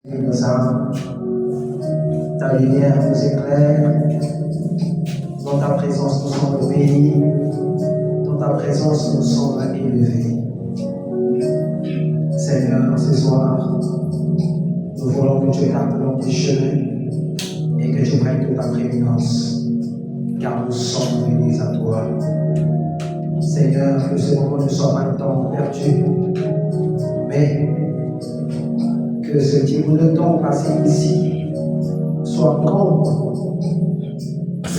Nos âmes, ta lumière nous éclaire, dans ta présence nous sommes bénis, dans ta présence nous sommes élevés. Seigneur, ce soir, nous voulons que tu écartes tes chemins et que tu prennes toute ta prééminence, car nous sommes venus à toi. Seigneur, que ce moment ne soit pas un temps perdu, mais que ce petit bout de temps passé ici soit comme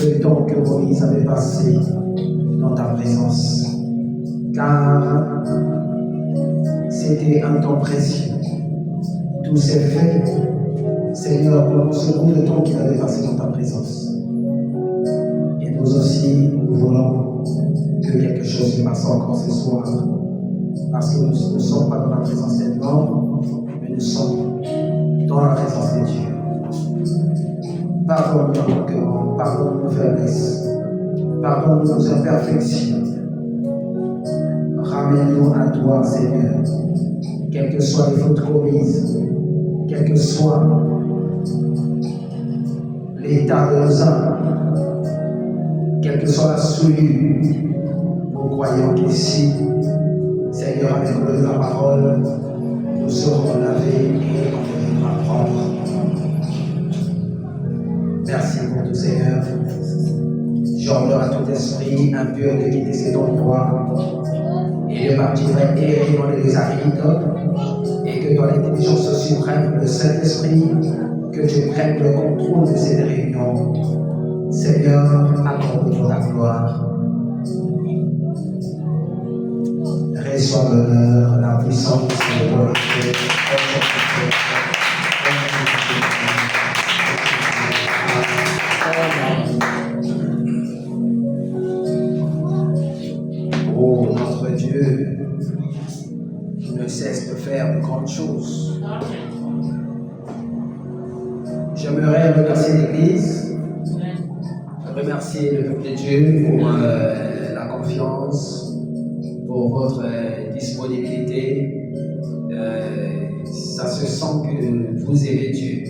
le temps que Moïse avait passé dans ta présence, car c'était un temps précieux. Tout s'est fait, Seigneur, pour ce bout de temps qu'il avait passé dans ta présence. Et nous aussi, nous voulons que quelque chose se passe encore ce soir, parce que nous ne sommes pas dans la présence des hommes, mais nous sommes dans la présence de Dieu. Pardonne-nous nos manquements, pardonne nos faiblesses, pardonne nos imperfections. Ramène-nous à toi, Seigneur, quelles que soient les fautes commises, quel que soit l'état de nos âmes, quelle que soit la souillure. Nous croyons qu'ici, Seigneur, avec l'eau de la parole, nous serons lavés et on deviendra propre. Merci pour tout, Seigneur. J'ordonne à tout esprit impur de quitter cet endroit et de partir errer dans les arides, et que dans l'intelligence suprême, le Saint-Esprit, que tu prennes le contrôle de cette réunion. Seigneur, accorde-nous ta gloire. Reçois l'honneur, la puissance et l'autorité. Oh, notre Dieu, tu ne cesses de faire de grandes choses. J'aimerais remercier l'Église, remercier le peuple de Dieu pour la confiance, pour votre disponibilité. Ça se sent que vous aimez Dieu.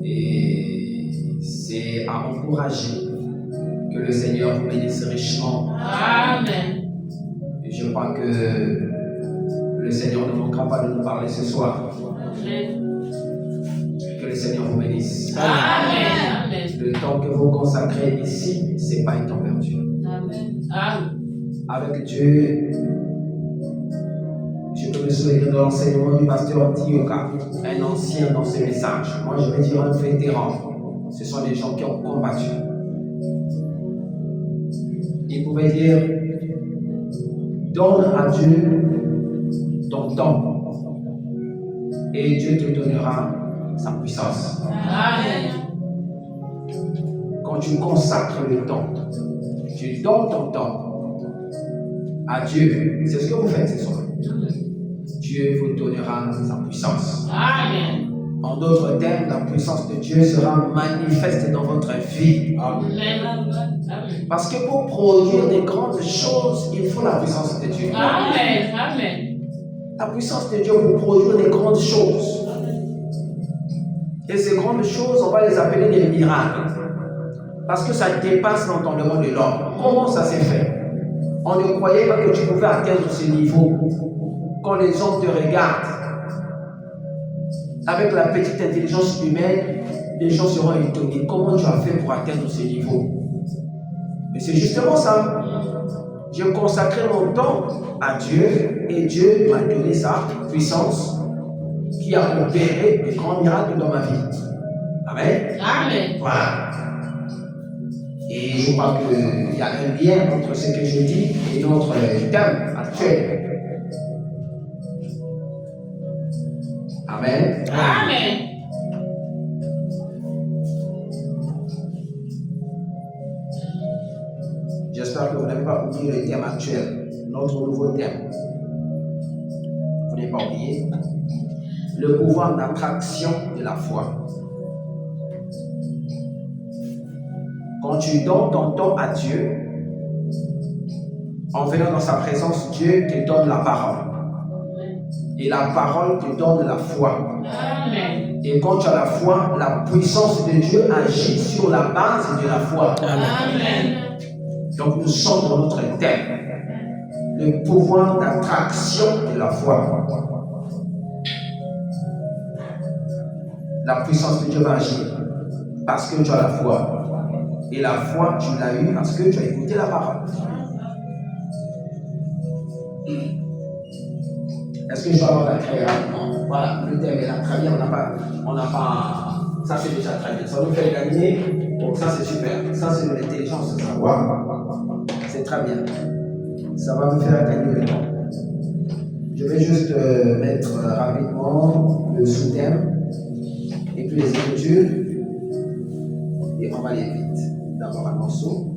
Et c'est à encourager. Que le Seigneur vous bénisse richement. Amen. Et je crois que le Seigneur ne manquera pas de nous parler ce soir. Amen. Que le Seigneur vous bénisse. Amen. Amen. Le temps que vous consacrez ici, ce n'est pas un temps perdu. Amen. Amen. Avec Dieu, je peux me souvenir de l'enseignement du pasteur Tioka, un ancien dans ce message. Moi, je vais dire un vétéran. Ce sont des gens qui ont combattu. Il pouvait dire, donne à Dieu ton temps et Dieu te donnera sa puissance. Amen. Quand tu consacres le temps, tu donnes ton temps à Dieu, c'est ce que vous faites ce soir. Dieu vous donnera sa puissance. Amen. En d'autres termes, la puissance de Dieu sera manifeste dans votre vie. Amen. Parce que pour produire des grandes choses, il faut la puissance de Dieu. Amen. Amen. La puissance de Dieu pour produire des grandes choses. Et ces grandes choses, on va les appeler des miracles. Parce que ça dépasse l'entendement de l'homme. Comment ça s'est fait? On ne croyait pas que tu pouvais atteindre ce niveau. Quand les hommes te regardent, avec la petite intelligence humaine, les gens seront étonnés. Comment tu as fait pour atteindre ce niveau? Mais c'est justement ça. J'ai consacré mon temps à Dieu et Dieu m'a donné sa puissance qui a opéré de grands miracles dans ma vie. Amen. Amen. Voilà. Et je crois qu'il y a un lien entre ce que je dis et notre thème actuel. Amen. Amen. J'espère que vous n'avez pas oublié le thème actuel, notre nouveau thème. Vous n'avez pas oublié le pouvoir d'attraction de la foi. Quand tu donnes ton temps à Dieu, en venant dans sa présence, Dieu te donne la parole. Et la parole te donne la foi. Amen. Et quand tu as la foi, la puissance de Dieu agit sur la base de la foi. Amen. Donc nous sommes dans notre thème. Le pouvoir d'attraction de la foi. La puissance de Dieu va agir parce que tu as la foi. Et la foi, tu l'as eue parce que tu as écouté la parole. Est-ce que je dois avoir la créa? Non. Voilà, le thème est là. Très bien, on n'a pas. Ça, c'est déjà très bien. Ça nous fait gagner. Donc, ça, c'est super. Ça, c'est de l'intelligence de savoir. C'est très bien. Ça va nous faire gagner le temps. Je vais juste mettre rapidement le sous-thème et puis les écritures. Et on va aller vite. D'abord un morceau.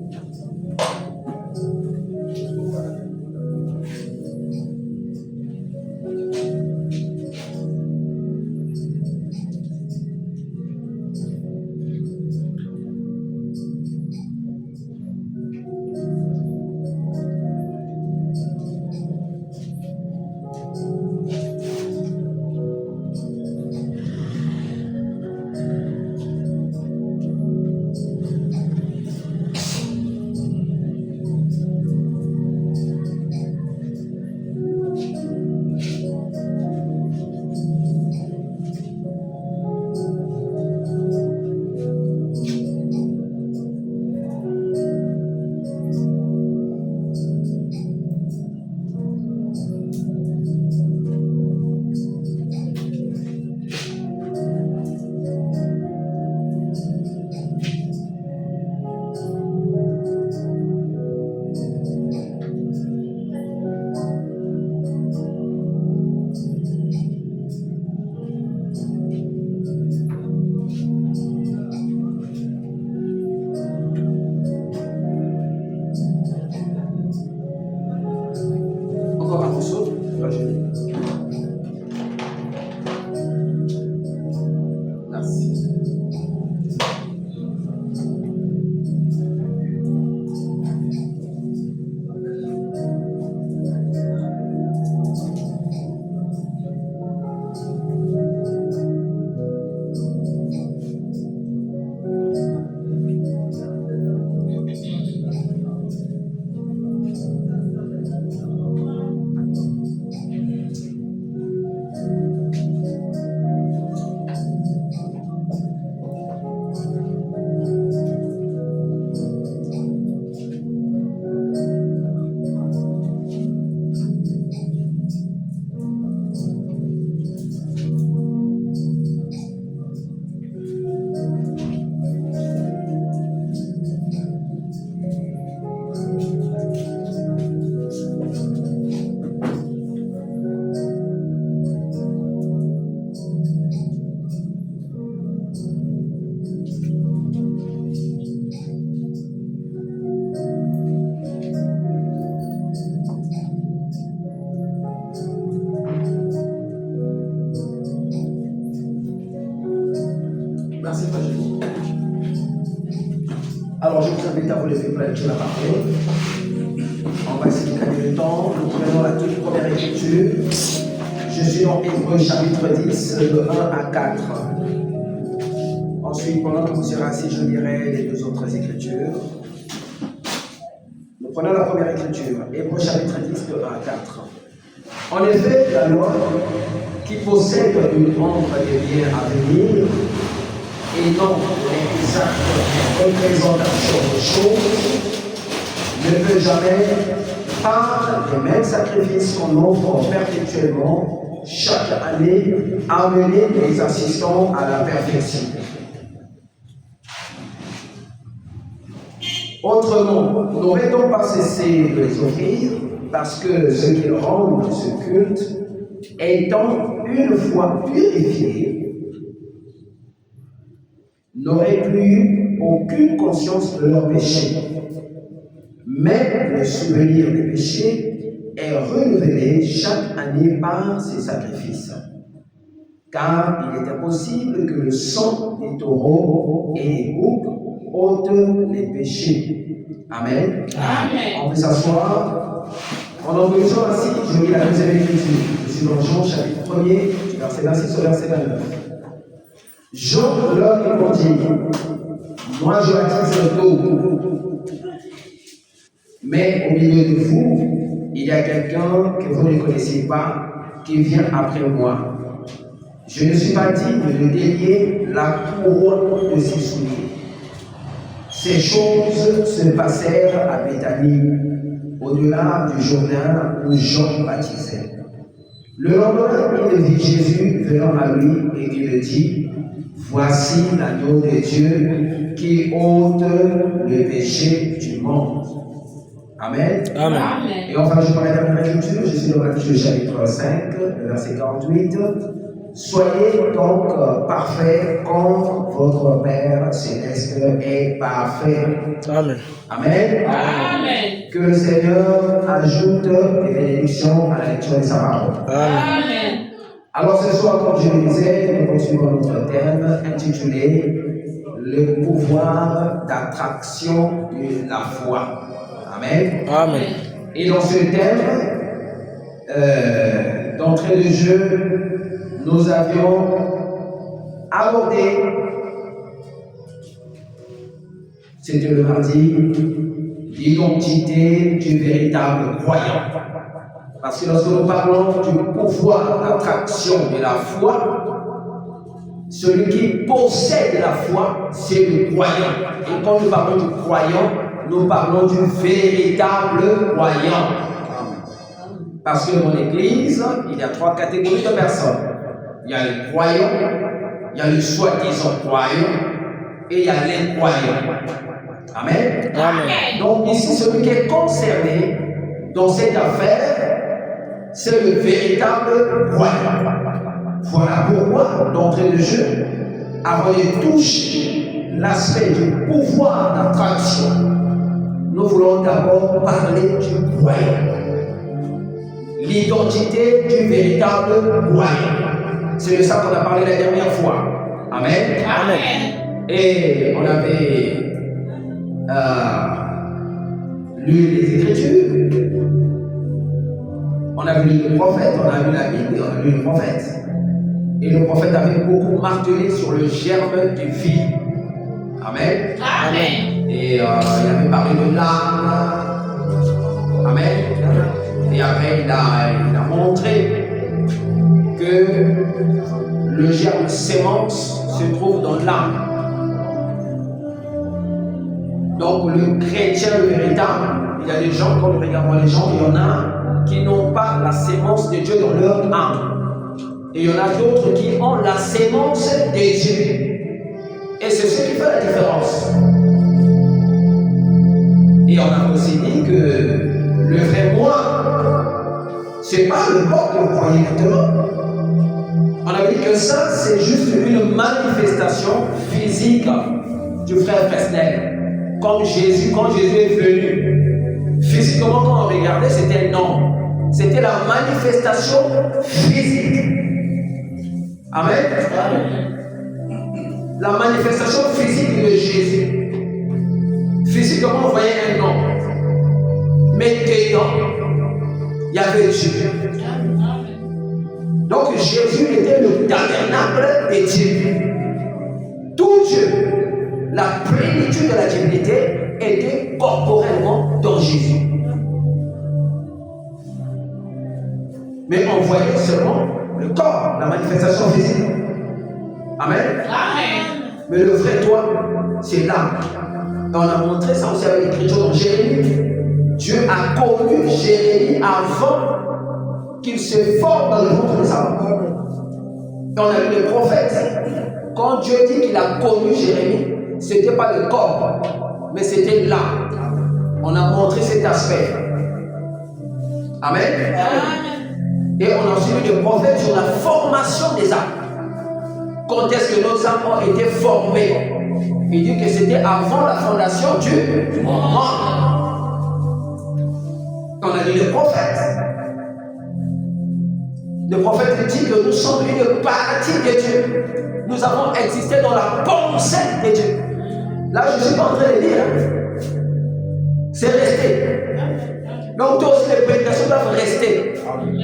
Alors, je vous invite à vous lever pour la lecture de la parole. On va essayer de gagner le temps. Nous prenons la toute première écriture. Je suis dans Hébreux chapitre 10, de 1 à 4. Ensuite, pendant que vous serez assis, je lirai les deux autres écritures. Nous prenons la première écriture, Hébreux chapitre 10, de 1 à 4. En effet, la loi qui possède une ombre des biens à venir et non l'exacte représentation des choses, ne peut jamais, par les mêmes sacrifices qu'on offre perpétuellement chaque année, amener les assistants à la perfection. Autrement, n'aurait-on pas cessé de les offrir, parce que ceux qui rendent ce culte, étant une fois purifiés, n'auraient plus aucune conscience de leurs péchés. Mais le souvenir des péchés est renouvelé chaque année par ces sacrifices. Car il est impossible que le sang des taureaux et des boucs ôte les péchés. Amen. Amen. On peut s'asseoir. Pendant que nous sommes assis, je lis la deuxième écriture. Je suis dans Jean chapitre 1er, verset 26 au verset 29. Jean leur répondit, moi je baptise d'eau, mais au milieu de vous, il y a quelqu'un que vous ne connaissez pas qui vient après moi. Je ne suis pas digne de délier la couronne de ses souliers. Ces choses se passèrent à Béthanie, au-delà du Jourdain où Jean baptisait. Le lendemain, il vit Jésus venant à lui et il le dit, voici l'agneau de Dieu qui ôte le péché du monde. Amen. Amen. Et enfin, je parle de la première écriture, je suis dans Matthieu chapitre 5, le verset 48. Soyez donc parfaits comme votre Père céleste est parfait. Amen. Amen. Amen. Que le Seigneur ajoute des bénédictions à la lecture de sa parole. Amen. Alors ce soir, comme je le disais, nous poursuivons notre thème intitulé le pouvoir d'attraction de la foi. Amen. Amen. Et dans ce thème, d'entrée de jeu, nous avions abordé, c'était le mardi, l'identité du véritable croyant. Parce que lorsque nous parlons du pouvoir d'attraction de la foi, celui qui possède la foi, c'est le croyant. Et quand nous parlons du croyant, nous parlons du véritable croyant. Parce que dans l'Église, il y a trois catégories de personnes. Il y a les croyants, il y a les soi-disant croyants, et il y a les croyants. Amen. Amen. Donc ici, celui qui est concerné dans cette affaire, c'est le véritable croyant. Voilà pourquoi, d'entrée de jeu, avant de toucher l'aspect du pouvoir d'attraction, nous voulons d'abord parler du croyant. L'identité du véritable croyant. C'est de ça qu'on a parlé la dernière fois. Amen. Amen. Et on avait lu les Écritures. On a vu le prophète, on a vu la Bible et on a lu le prophète. Et le prophète avait beaucoup martelé sur le germe de vie. Amen. Amen. Et il avait parlé de l'âme. Amen. Et après, il a montré que le germe sémence se trouve dans l'âme. Donc, le chrétien, le véritable, il y a des gens, quand nous regardons les gens, il y en a qui n'ont pas la sémence de Dieu dans leur âme. Et il y en a d'autres qui ont la sémence de Dieu. Et c'est ce qui fait la différence. Et on a aussi dit que le vrai moi, c'est pas le corps que vous croyez maintenant. On a dit que ça, c'est juste une manifestation physique du frère Fresnel. Comme Jésus, quand Jésus est venu, physiquement, quand on regardait, c'était non. C'était la manifestation physique. Amen. La manifestation physique de Jésus. Physiquement, on voyait un homme. Mais dedans, il y avait Dieu. Donc Jésus était le tabernacle de Dieu. Tout Dieu, la plénitude de la divinité était corporellement dans Jésus. Mais on voyait seulement le corps, la manifestation physique. Amen. Amen. Mais le vrai toi, c'est l'âme. On a montré ça aussi avec l'écriture dans Jérémie. Dieu a connu Jérémie avant qu'il se forme dans le ventre de sa mère. Et on a vu les prophètes. Quand Dieu dit qu'il a connu Jérémie, ce n'était pas le corps, mais c'était l'âme. On a montré cet aspect. Amen. Et on a aussi vu les prophètes sur la formation des âmes. Quand est-ce que nos âmes ont été formées? Il dit que c'était avant la fondation du monde. On a dit le prophète. Le prophète dit que nous sommes une partie de Dieu. Nous avons existé dans la pensée de Dieu. Là, je ne suis pas en train de dire. C'est resté. Donc, toi aussi, les prédications doivent rester.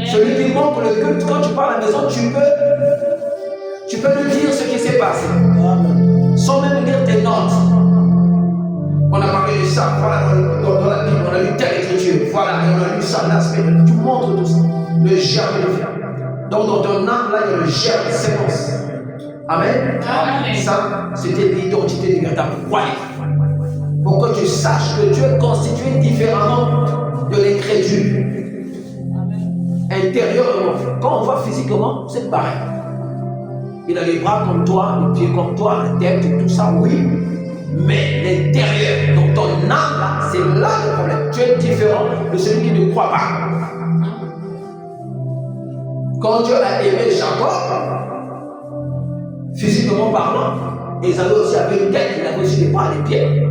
Celui qui manque le culte, quand tu pars à la maison, tu peux lui dire ce qui s'est passé. Sans même lire tes notes. On a parlé de ça, voilà, dans la Bible, on a lu telle écriture, voilà, et on a lu ça, l'aspect, tu montres tout ça. Le germe de vie. Donc dans ton âme, là, il y a le germe de sémence. Amen. Amen. Ça, c'était l'identité du véritable croyant. Pour que tu saches que tu es constitué différemment de l'incrédule. Intérieurement. Quand on voit physiquement, c'est pareil. Il a les bras comme toi, les pieds comme toi, la tête, tout ça, oui. Mais l'intérieur, donc ton âme, là, c'est là le problème. Tu es différent de celui qui ne croit pas. Quand Dieu a aimé Jacob, physiquement parlant, Ésaü aussi avait une tête, il avait aussi des bras, des pieds.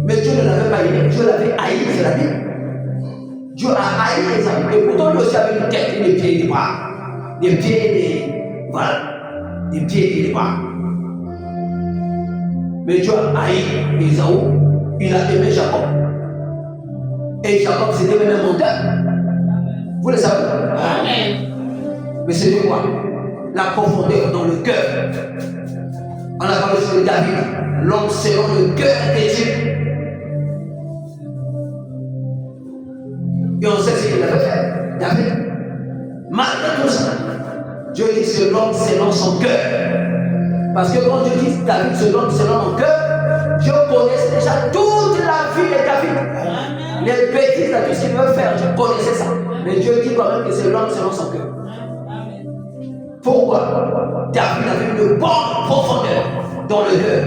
Mais Dieu ne l'avait pas aimé, Dieu l'avait haï, c'est la Bible. Dieu a haï Ésaü. Et pourtant, lui aussi avait une tête, des pieds et des bras. Des pieds et des. Voilà. Des pieds et des bras. Mais Dieu a haï Ésaü. Il a aimé Jacob. Et Jacob, c'était même un menteur. Vous le savez? Amen. Mais c'était quoi? La profondeur dans le cœur. On a parlé sur David, l'homme selon le cœur de Dieu. Et on sait ce qu'il avait fait, David. Malgré tout ça, Dieu dit c'est l'homme selon son cœur. Parce que quand Dieu dit David, c'est l'homme selon mon cœur, Dieu connaissait déjà toute la vie de David. Les bêtises, tout ce qu'il veut faire, Dieu connaissait ça. Mais Dieu dit quand même que c'est l'homme selon son cœur. Pourquoi? David avait une bonne profondeur dans le cœur.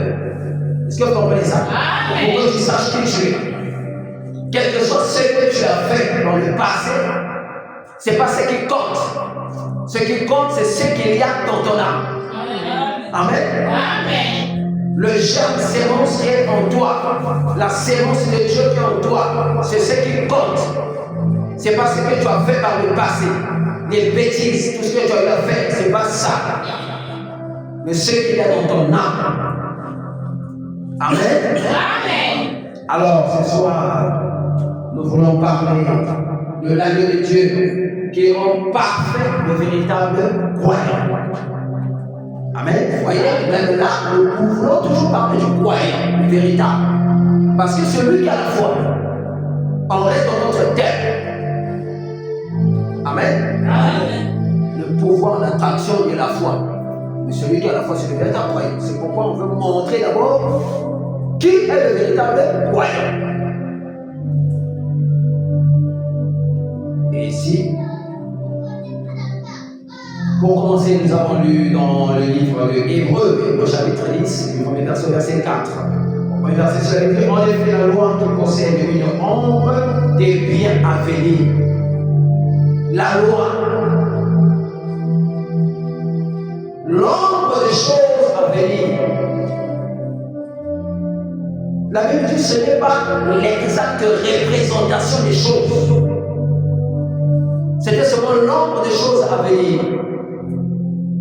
Est-ce que vous comprenez ça? Pour que tu saches qui tu es. Quelque chose, ce que tu as fait dans le passé, ce n'est pas ce qui compte. Ce qui compte, c'est ce qu'il y a dans ton âme. Amen. Amen. Le germe sémence qui est en toi, la sémence de Dieu qui est en toi, c'est ce qui compte. Ce n'est pas ce que tu as fait par le passé. Les bêtises, tout ce que tu as fait, ce n'est pas ça. Mais ce qu'il y a dans ton âme. Amen. Amen. Alors, ce soir, nous voulons parler de l'agneau de Dieu qui est en parfait, le véritable croyant. Amen. Vous voyez, même là, nous pouvons toujours parler du croyant, le véritable. Parce que celui qui a la foi, on reste dans notre terre. Amen. Amen. Le pouvoir d'attraction de la foi. Mais celui qui a la foi, c'est le véritable croyant. C'est pourquoi on veut montrer d'abord qui est le véritable croyant. Et ici, pour commencer, nous avons lu dans le livre de Hébreux, chapitre 10, du premier verset, verset 4. Le premier verset, c'est écrit: en effet, la loi qui possède une ombre des biens à venir. La loi, l'ombre des choses à venir. La Bible dit ce n'est pas l'exacte représentation des choses. C'était seulement l'ombre des choses à venir.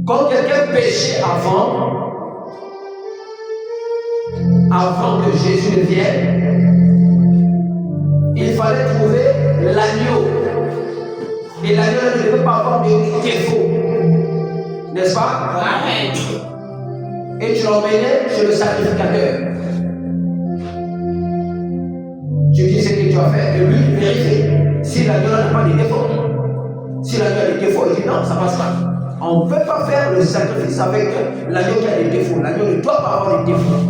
Quand quelqu'un péchait avant que Jésus ne vienne, il fallait trouver l'agneau. Et l'agneau ne devait pas avoir de défaut. N'est-ce pas? Amen. Et tu l'emmenais chez le sacrificateur. Tu dis ce que tu as fait, et lui vérifie. Si l'agneau n'a pas de défaut, si l'agneau a des défauts, il dit non, ça passe pas. On ne peut pas faire le sacrifice avec l'agneau qui a des défauts. L'agneau ne doit pas avoir des défauts.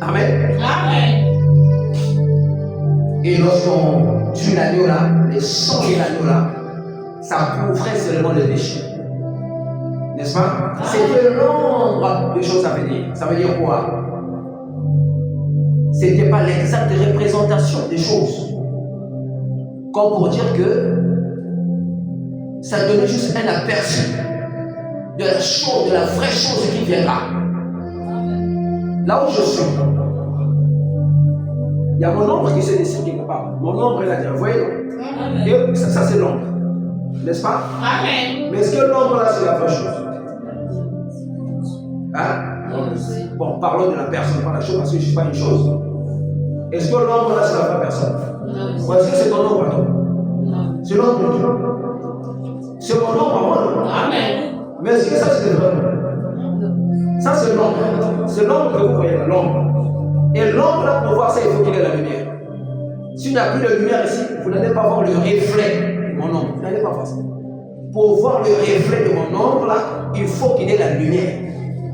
Amen. Amen. Et lorsqu'on tue l'agneau là, le sang de l'agneau là, ça couvrait seulement le péché. N'est-ce pas? C'était l'ombre des choses à venir. Ça veut dire quoi? Ce n'était pas l'exacte représentation des choses. Comme pour dire que ça donnait juste un aperçu de la chose, de la vraie chose qui viendra. Là où je suis, il y a mon ombre qui se dessine quelque part. Mon ombre est là, vous voyez? Et ça c'est l'ombre. N'est-ce pas? Amen. Mais est-ce que l'ombre là c'est la vraie chose? Hein? Bon, parlons de la personne, pas la chose, parce que je ne suis pas une chose. Est-ce que l'ombre là c'est la vraie personne? Ou est-ce que c'est ton ombre à toi? C'est l'ombre de Dieu. C'est mon ombre à moi. Amen. Mais est-ce que ça c'est vrai? Ça c'est l'ombre. C'est l'ombre que vous voyez là, l'ombre. Et l'ombre là, pour voir ça, il faut qu'il y ait la lumière. S'il n'y a plus de lumière ici, vous n'allez pas voir le reflet de mon ombre. Vous n'allez pas voir ça. Pour voir le reflet de mon ombre là, il faut qu'il y ait la lumière.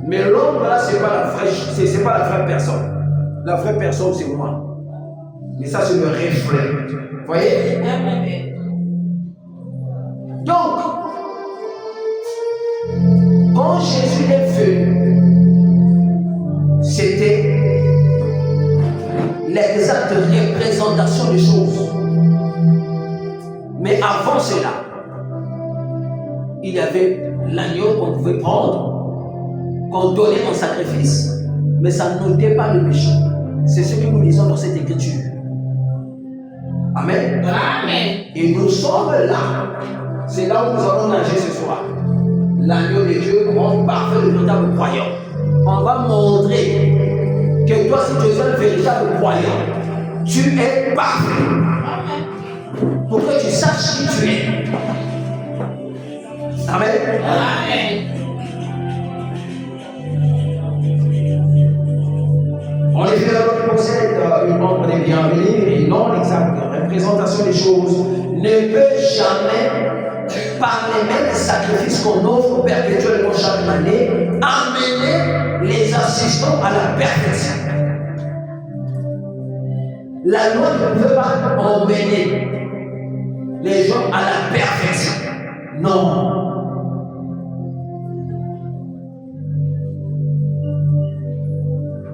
Mais l'ombre là, c'est pas la vraie personne. La vraie personne, c'est moi. Mais ça, c'est le reflet. Vous voyez? Donc, quand Jésus est venu, c'était l'exacte représentation des choses. Mais avant cela, il y avait l'agneau qu'on pouvait prendre, qu'on donnait en sacrifice, mais ça n'ôtait pas le péché. C'est ce que nous lisons dans cette écriture. Amen. Amen. Et nous sommes là. C'est là où nous allons nager ce soir. L'agneau de Dieu rend parfait le véritable croyant. On va montrer que toi, si tu es un véritable croyant, tu es parfait. Pour que tu saches qui tu es. Amen. Amen. En effet, l'homme possède une ombre des bienvenus et non l'exacte représentation des choses ne peut jamais, par les mêmes sacrifices qu'on offre perpétuellement chaque année, amener les assistants à la perfection. La loi ne peut pas emmener les gens à la perfection. Non.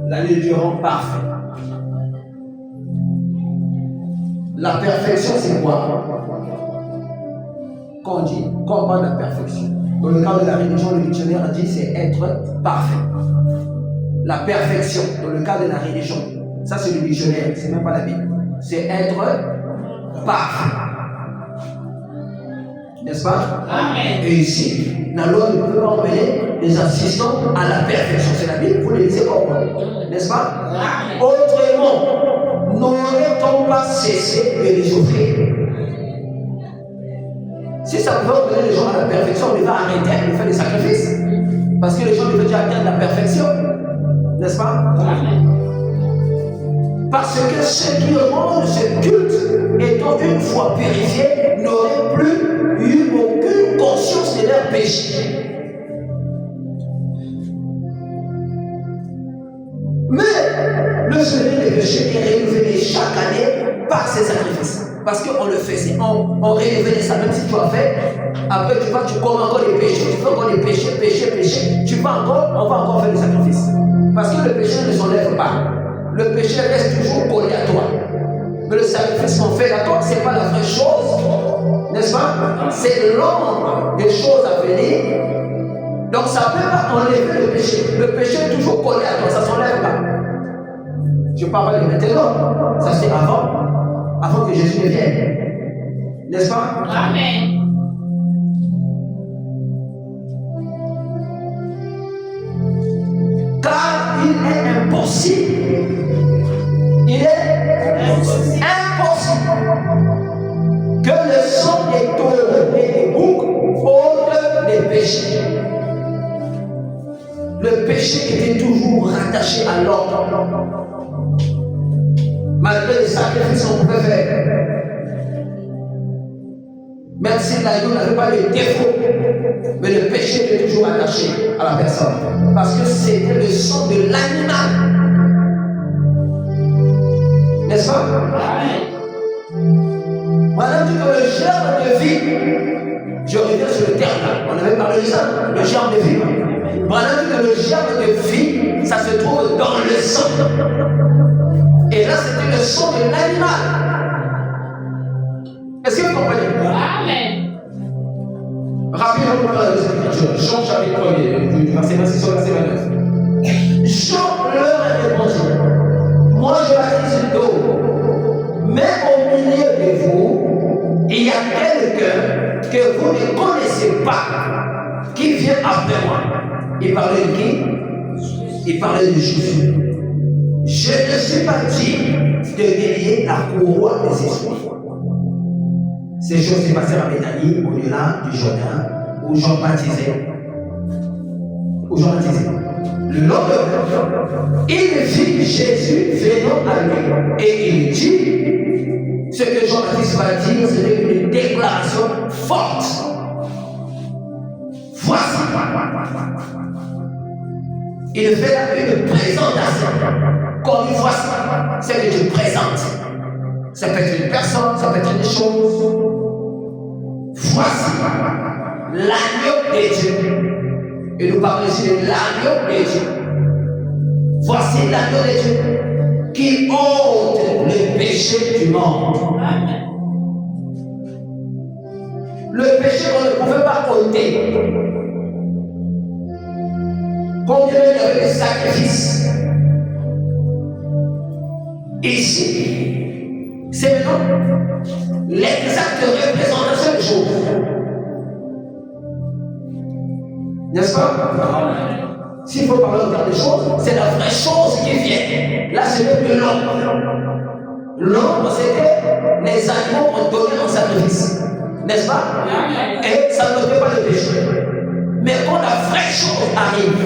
L'année du rend parfait. La perfection, c'est quoi? Quand on parle de la perfection, dans le cadre de la religion, le dictionnaire a dit c'est être parfait. La perfection, dans le cadre de la religion, ça c'est le dictionnaire, c'est même pas la Bible. C'est être parfait. N'est-ce pas? Amen. Et ici, la loi ne peut pas emmener les assistants à la perfection. C'est la Bible, vous le lisez comme moi. N'est-ce pas? Amen. Autrement, n'aurait-on pas cessé de les offrir? Si ça pouvait emmener les gens à la perfection, on devait arrêter de faire des sacrifices. Parce que les gens devaient déjà atteindre la perfection. N'est-ce pas? Amen. Parce que ceux qui rendent ce culte, étant une fois purifiés, n'auraient plus eu aucune conscience de leur péché. Mais le souvenir des péchés est renouvelé chaque année par ces sacrifices. Parce qu'on le faisait, on renouvelait ça, même si tu as fait, après tu commets encore des péchés, tu fais encore des péchés, on va encore faire des sacrifices. Parce que le péché ne s'enlève pas. Le péché reste toujours collé à toi. Mais le sacrifice qu'on fait à toi, ce n'est pas la vraie chose. N'est-ce pas? C'est l'ombre des choses à venir. Donc ça ne peut pas enlever le péché. Le péché est toujours collé à toi, ça ne s'enlève pas. Je parle de maintenant. Ça c'est avant que Jésus ne vienne. N'est-ce pas? Amen. Car il est impossible. Il est impossible que le sang des taureaux et des boucs ôte les péchés. Le péché était toujours rattaché à l'homme. Malgré les sacrifices qu'on pouvait faire. Même si l'agneau n'avait pas de défaut, mais le péché était toujours attaché à la personne. Parce que c'était le sang de l'animal. N'est-ce pas? Madame dit que le germe de vie, je reviens sur le terme là, on avait parlé de ça, le germe de vie. Madame dit que le germe de vie, ça se trouve dans le sang. Et là, c'était le sang de l'animal. Est-ce que vous comprenez? Amen. Rapidement, on parle de cette écriture. Jean chapitre 1er, du verset 26 au verset 29. Jean leur a répondu: moi je baptise d'eau, mais au milieu de vous, il y a quelqu'un que vous ne connaissez pas, qui vient après moi. Il parlait de qui? Il parlait de Jésus. Je ne suis pas digne de délier la courroie des esprits. Ces choses se passèrent à Béthanie, au-delà du Jourdain, où Jean baptisait. ou Jean Baptiste. Le lendemain, il vit Jésus venant à lui et il dit ce que Jean Baptiste va dire, c'est une déclaration forte. Voici. Il fait là une présentation. Comme une voici, c'est que tu présentes. Ça peut être une personne, ça peut être une chose. Voici l'agneau de Dieu. Et nous parlons ici de l'agneau de Dieu. Voici l'agneau de Dieu qui ôte le péché du monde. Le péché qu'on ne pouvait pas ôter. Combien il y avait de sacrifices. Ici, c'est maintenant l'exacte représentation des choses. N'est-ce pas? S'il faut parler de des choses, c'est la vraie chose qui vient. Là, ce n'est plus l'homme. L'homme, c'était les animaux qu'on donnait en sacrifice. N'est-ce pas? Et ça ne fait pas le péché. Mais quand la vraie chose arrive,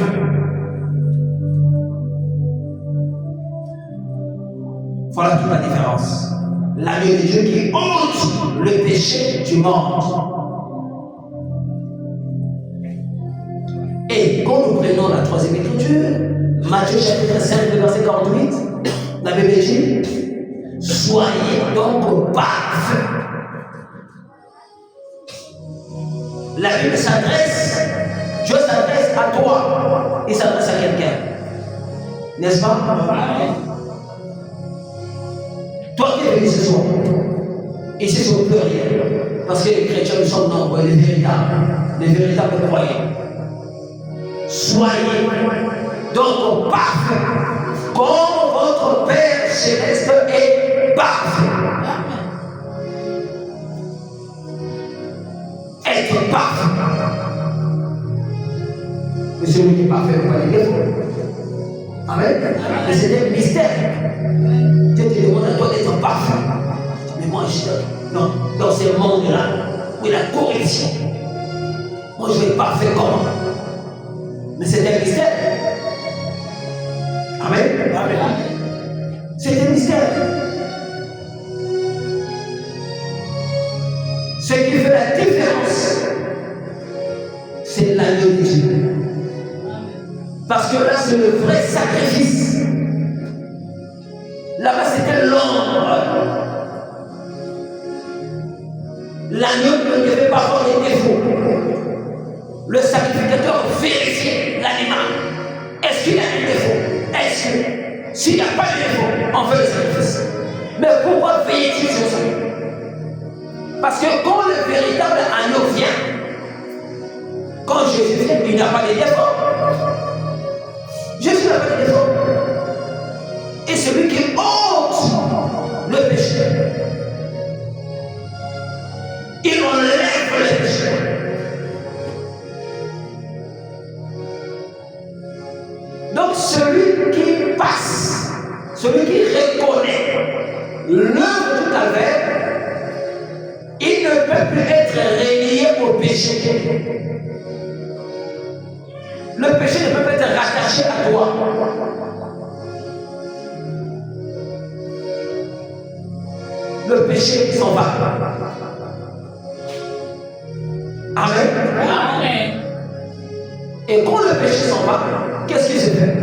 voilà toute la différence. L'agneau de Dieu qui ôte le péché du monde. Et quand nous prenons la troisième écriture, Matthieu chapitre 5, verset 48, la Bible dit, soyez donc parfaits. La Bible s'adresse, Dieu s'adresse à toi, il s'adresse à quelqu'un. N'est-ce pas? Toi qui es venu ce soir, ici c'est au pluriel, parce que les chrétiens nous sommes nombreux, les véritables croyants. Soyez donc parfaits, comme votre Père céleste est parfait. Être parfait. Mais celui qui est parfait n'a pas les défauts. Amen. Mais c'est un mystère. Dieu te demande à toi d'être parfait. Mais moi, non, dans ce monde-là, où il y a la corruption, moi je vais être parfait comment? Mais c'est un mystère. Amen. Amen. C'est un mystère. Ce qui fait la différence, c'est l'agneau de Dieu. Parce que là, c'est le vrai sacrifice. Là-bas, c'était l'ombre. L'agneau ne devait pas avoir des défauts. Le sacrificateur vérifiait l'animal. Est-ce qu'il y a des défauts? Est-ce que, s'il n'y a pas de défauts, on fait le sacrifice. Mais pourquoi veillait-il sur ça? Parce que quand le véritable agneau vient, quand Jésus vient, il n'y a pas de défauts. Jésus n'a pas de défauts. Et celui qui ôte le péché, il enlève le péché. Donc celui qui passe, celui qui reconnaît l'œuvre du calvaire, il ne peut plus être relié au péché. Le péché ne peut pas être rattaché à toi. Le péché s'en va. Amen. Amen. Et quand le péché s'en va, qu'est-ce qui se fait?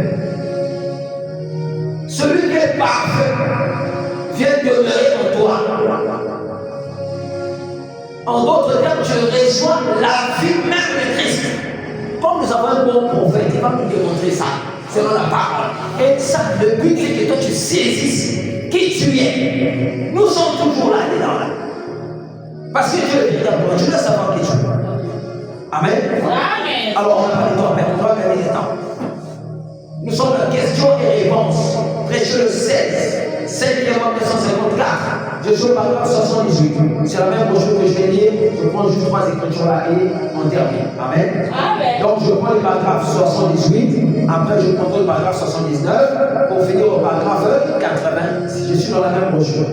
Celui qui est parfait vient demeurer en toi. En d'autres termes, tu reçois la vie même de Christ. Comme nous avons un bon prophète, il va nous démontrer ça, selon la parole. Et ça, le but c'est que toi tu saisisses qui tu es. Nous sommes toujours là, dedans là. Parce que Dieu est véritable, tu dois savoir qui tu es. Amen. Amen. Alors on n'a pas de temps, on doit gagner du temps. Nous sommes dans questions et réponses. Prêchez le 16, 5e 254. Je suis au paragraphe 78. C'est la même chose que je vais lire. Je prends juste 3 écritures là et on termine. Amen. Amen. Donc je prends le paragraphe 78. Après je prends le paragraphe 79 pour finir au paragraphe 80. Je suis dans la même brochure.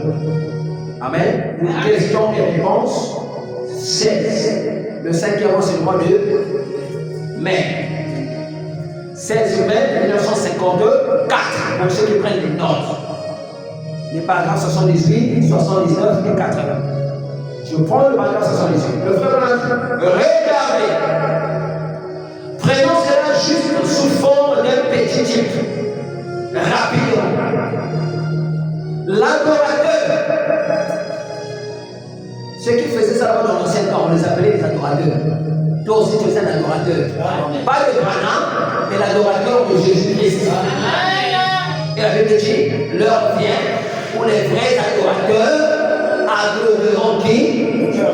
Amen. Une question et réponse 16. Le 5e c'est le mois de mai. 16 mai 1954, pour ceux qui prennent les notes. Les paragraphes 78, 79 et 80. Je prends le paragraphe 78. Le frère Branham dit, regardez, prenons cela juste sous forme d'un petit type, rapidement. L'adorateur, ceux qui faisaient ça dans l'ancien temps, on les appelait les adorateurs. Toi aussi tu es un adorateur. Pas le Branham, mais l'adorateur de Jésus-Christ. Et la Bible dit, l'heure vient où les vrais adorateurs adoreront qui?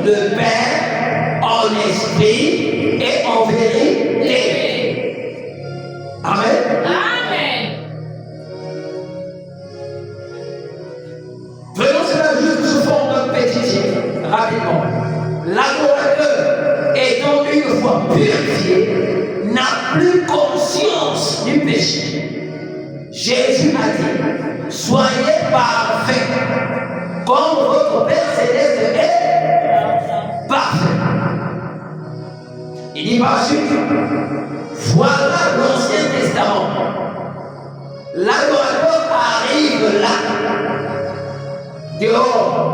Le Père en esprit et en vérité. Amen. Amen. Prenons cela juste sous forme d'un petit type, rapidement. L'adorateur, étant une fois purifié, n'a plus conscience du péché. Jésus a dit, soyez parfaits, comme votre Père Céleste est parfait. Il dit par suite, voilà l'Ancien Testament. L'adorateur arrive là, dehors.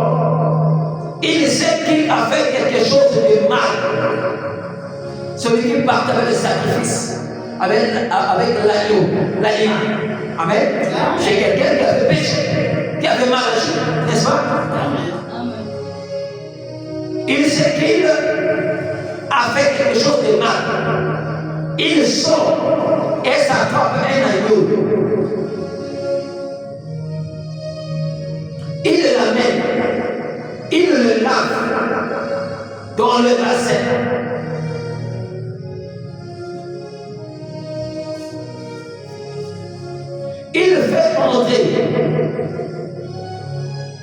Il sait qu'il a fait quelque chose de mal. Celui qui part avec le sacrifice, avec l'agneau. Amen. C'est quelqu'un qui a fait péché, qui a fait mal agi, n'est-ce pas? Il sait qu'il a fait quelque chose de mal. Il sort et s'attrape un agneau. Il l'amène, il le lave dans le bassin. Il fait entrer.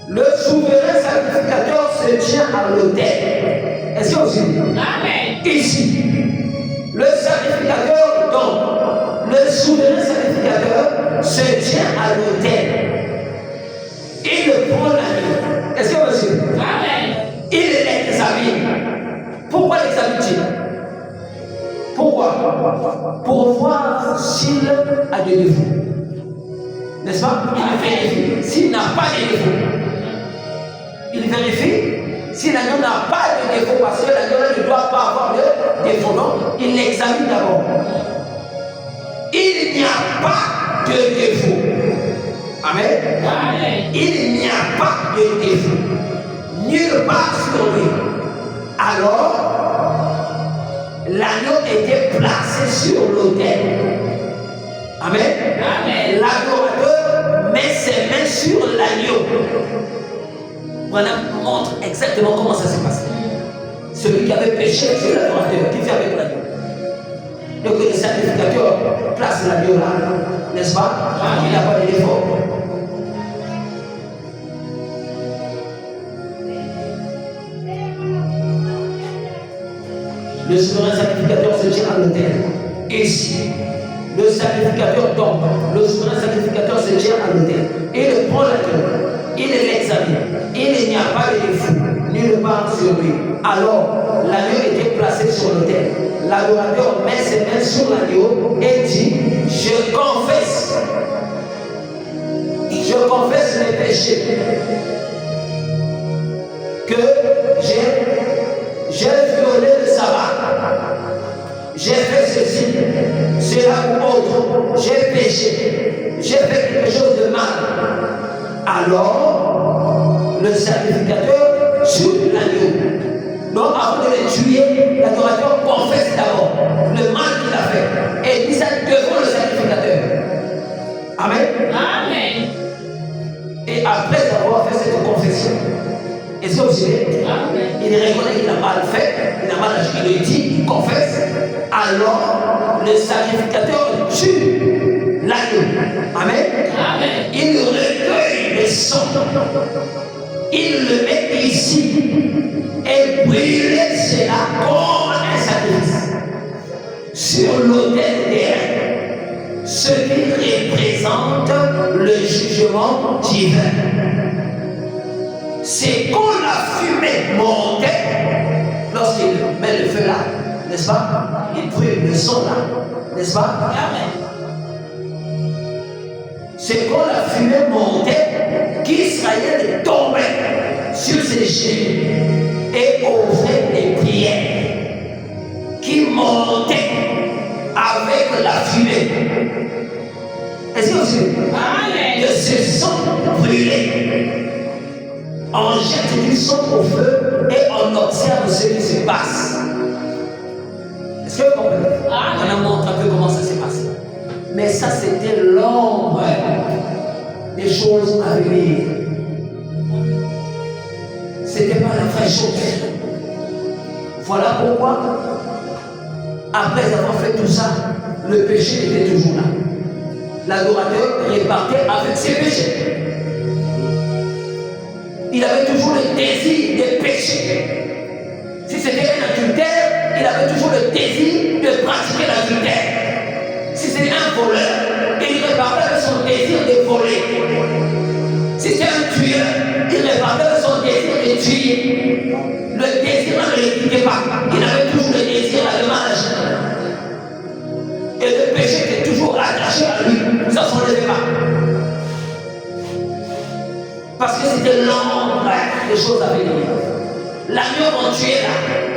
Le souverain sacrificateur se tient à l'autel. Est-ce que vous suivez? Amen. Ici, le sacrificateur, donc, le souverain sacrificateur se tient à l'autel. Il prend l'agneau. Est-ce que vous suivez? Amen. Il l'examine. Pourquoi l'examine-t-il? Pourquoi? Pour voir s'il a des défauts. N'est-ce pas? Il vérifie s'il n'a pas de défaut. Il vérifie si l'agneau n'a pas de défaut, parce que l'agneau ne doit pas avoir de défaut. Donc, il l'examine d'abord. Il n'y a pas de défaut. Amen. Amen. Il n'y a pas de défaut. Nulle part sur lui. Alors, l'agneau était placé sur l'autel. Amen. Amen. L'adorateur met ses mains sur l'agneau. Voilà, montre exactement comment ça s'est passé. Celui qui avait péché, c'est l'adorateur. Qui fait avec l'agneau? Donc le sacrificateur place l'agneau là, n'est-ce pas? Il n'a pas de défaut. Le souverain sacrificateur se tient à l'autel. Ici, le sacrificateur tombe. Le souverain sacrificateur se tient à l'autel. Il prend l'agneau. Il l'examine. Il n'y a pas de défaut, nulle part sur lui. Alors, l'agneau était placé sur l'autel. L'adorateur met ses mains sur l'agneau et dit, je confesse mes péchés, que j'ai violé le sabbat, j'ai fait ceci, cela ou autre, j'ai péché, j'ai fait quelque chose de mal. Alors, le sacrificateur tue l'agneau. Donc, avant de le tuer, l'adorateur confesse d'abord le mal qu'il a fait et dit ça devant le sacrificateur. Amen. Amen. Et après avoir fait cette confession, est-ce que vous savez? Il reconnaît qu'il a mal fait, il a mal agi, il le dit, il confesse. Alors, le sacrificateur tue l'agneau. Amen. Amen. Il recueille le sang, il le met ici et brûle cela comme un sacrifice sur l'autel terrestre, ce qui représente le jugement divin. C'est quand la fumée montait, lorsqu'il met le feu là, n'est-ce pas? Il brûle le sang là, n'est-ce pas? Amen. c'est quand la fumée montait qu'Israël tombait sur ses genoux et offrait des prières qui montaient avec la fumée. Est-ce que vous savez que ce sang brûlé, on jette du sang au feu et on observe ce qui se passe. Est-ce que vous comprenez? On a montré un peu comment ça s'est passé. Mais ça, c'était l'ombre des choses à venir. C'était pas la vraie chose. Voilà pourquoi, après avoir fait tout ça, le péché était toujours là. L'adorateur repartait avec ses péchés. Il avait toujours le désir de pécher. Si c'était un adultère, il avait toujours le désir de pratiquer l'adultère. Si c'était un voleur, il repartait avec son désir de voler. Si c'était un tueur, il repartait avec son désir de tuer. Le désir ne le quittait pas. Il avait toujours le désir à dommage. Et le péché était toujours attaché à lui. Ça ne s'enlevait pas. Parce que c'était l'ombre des choses à venir. L'agneau qu'on tuait là,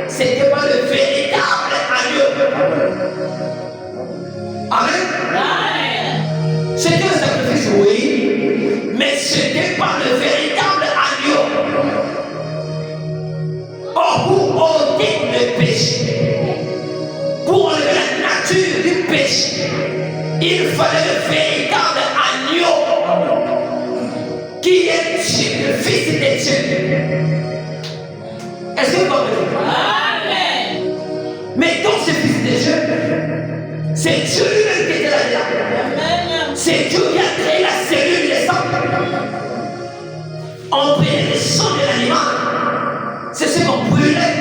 ce n'était pas le véritable agneau. Amen. C'était un sacrifice, oui, mais ce n'était pas le véritable agneau. Or, pour ôter le péché, pour enlever la nature du péché, il fallait le véritable agneau qui est Dieu, le Fils de Dieu. Est-ce que vous comprenez? Amen. Mais dans ce Fils de Dieu, c'est Dieu lui-même qui était là-dedans. C'est Dieu qui a créé la cellule des sangs. On prenait le sang de l'animal, c'est ce qu'on brûlait,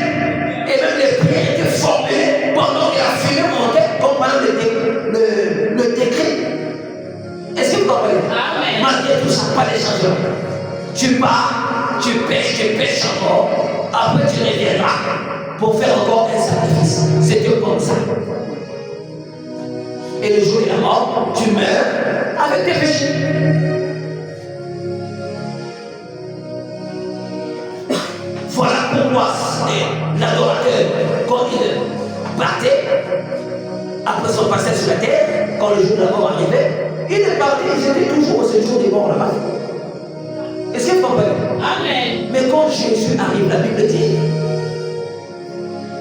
et même les prières étaient formulées pendant que la fumée montait, comme pendant le décret. Est-ce que vous comprenez? Amen. Malgré tout ça, pas de changement. Tu pars, tu pêches encore, après tu reviendras pour faire encore un sacrifice. C'était comme ça. Et le jour de la mort, tu meurs avec tes péchés. Voilà pourquoi l'adorateur, quand il partait, après son passage sur la terre, quand le jour de la mort arrivait, il est parti, ils étaient toujours au séjour des morts là-bas. Est-ce que vous comprenez? Amen. Mais quand Jésus arrive, la Bible dit,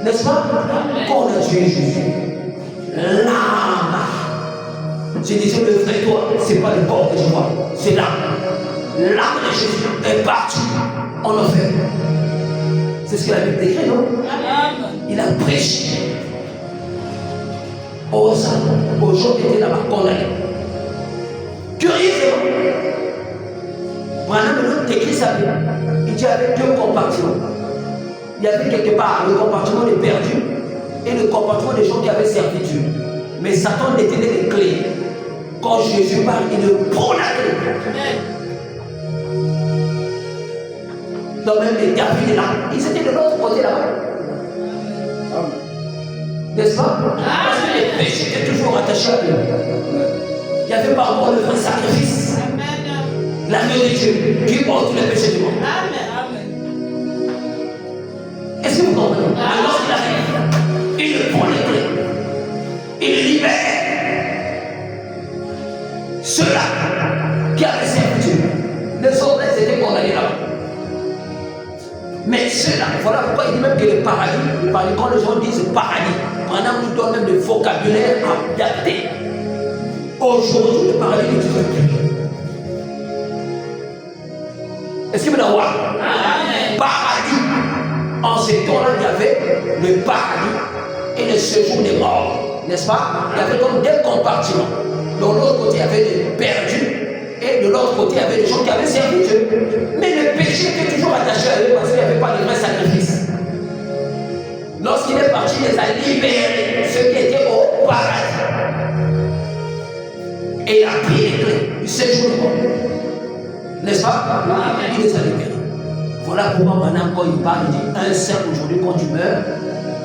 n'est-ce pas? Quand on a tué Jésus, l'âme, je disais, le vrai toi, c'est pas le corps que je vois, c'est l'âme. L'âme de Jésus est partie en enfer. C'est ce que la Bible décrit, non? Il a prêché aux gens qui étaient là-bas condamnés. Curieusement, Branham décrit sa Bible. Il dit qu'il y avait deux compartiments. Il y avait quelque part le compartiment des perdus et le compartiment des gens qui avaient servitude. Mais Satan détenait les clés. Quand Jésus parle, il le prend la clé. Donc même les David là, ils étaient de l'autre côté là-bas. N'est-ce pas? Parce que les péchés étaient toujours attachés à eux. Il n'y avait pas encore le vrai sacrifice. L'agneau de Dieu qui ôte tous les péchés du monde. Est-ce que vous comprenez? Alors qu'il arrive, il le prend les clés. Il le libère. Ceux-là qui avaient servitude, les autres étaient condamnés là-bas. Mais ceux-là, voilà pourquoi il dit même que le paradis, quand les gens disent paradis, maintenant nous donne même le vocabulaire adapté. Aujourd'hui, le paradis n'existe plus. Est-ce que vous voyez? Paradis. En ces temps-là, il y avait le paradis et le séjour des morts. N'est-ce pas? Il y avait comme deux compartiments. De l'autre côté, il y avait les perdus. Et de l'autre côté, il y avait des gens qui avaient servi Dieu. Mais le péché était toujours attaché à eux parce qu'il n'y avait pas de vrai sacrifice. Lorsqu'il est parti, il les a libérés, ceux qui étaient au paradis. Et il a pris les clés du séjour du monde. N'est-ce pas? Il les a libérés. Voilà pourquoi maintenant, quand il parle, il dit un saint aujourd'hui, quand tu meurs,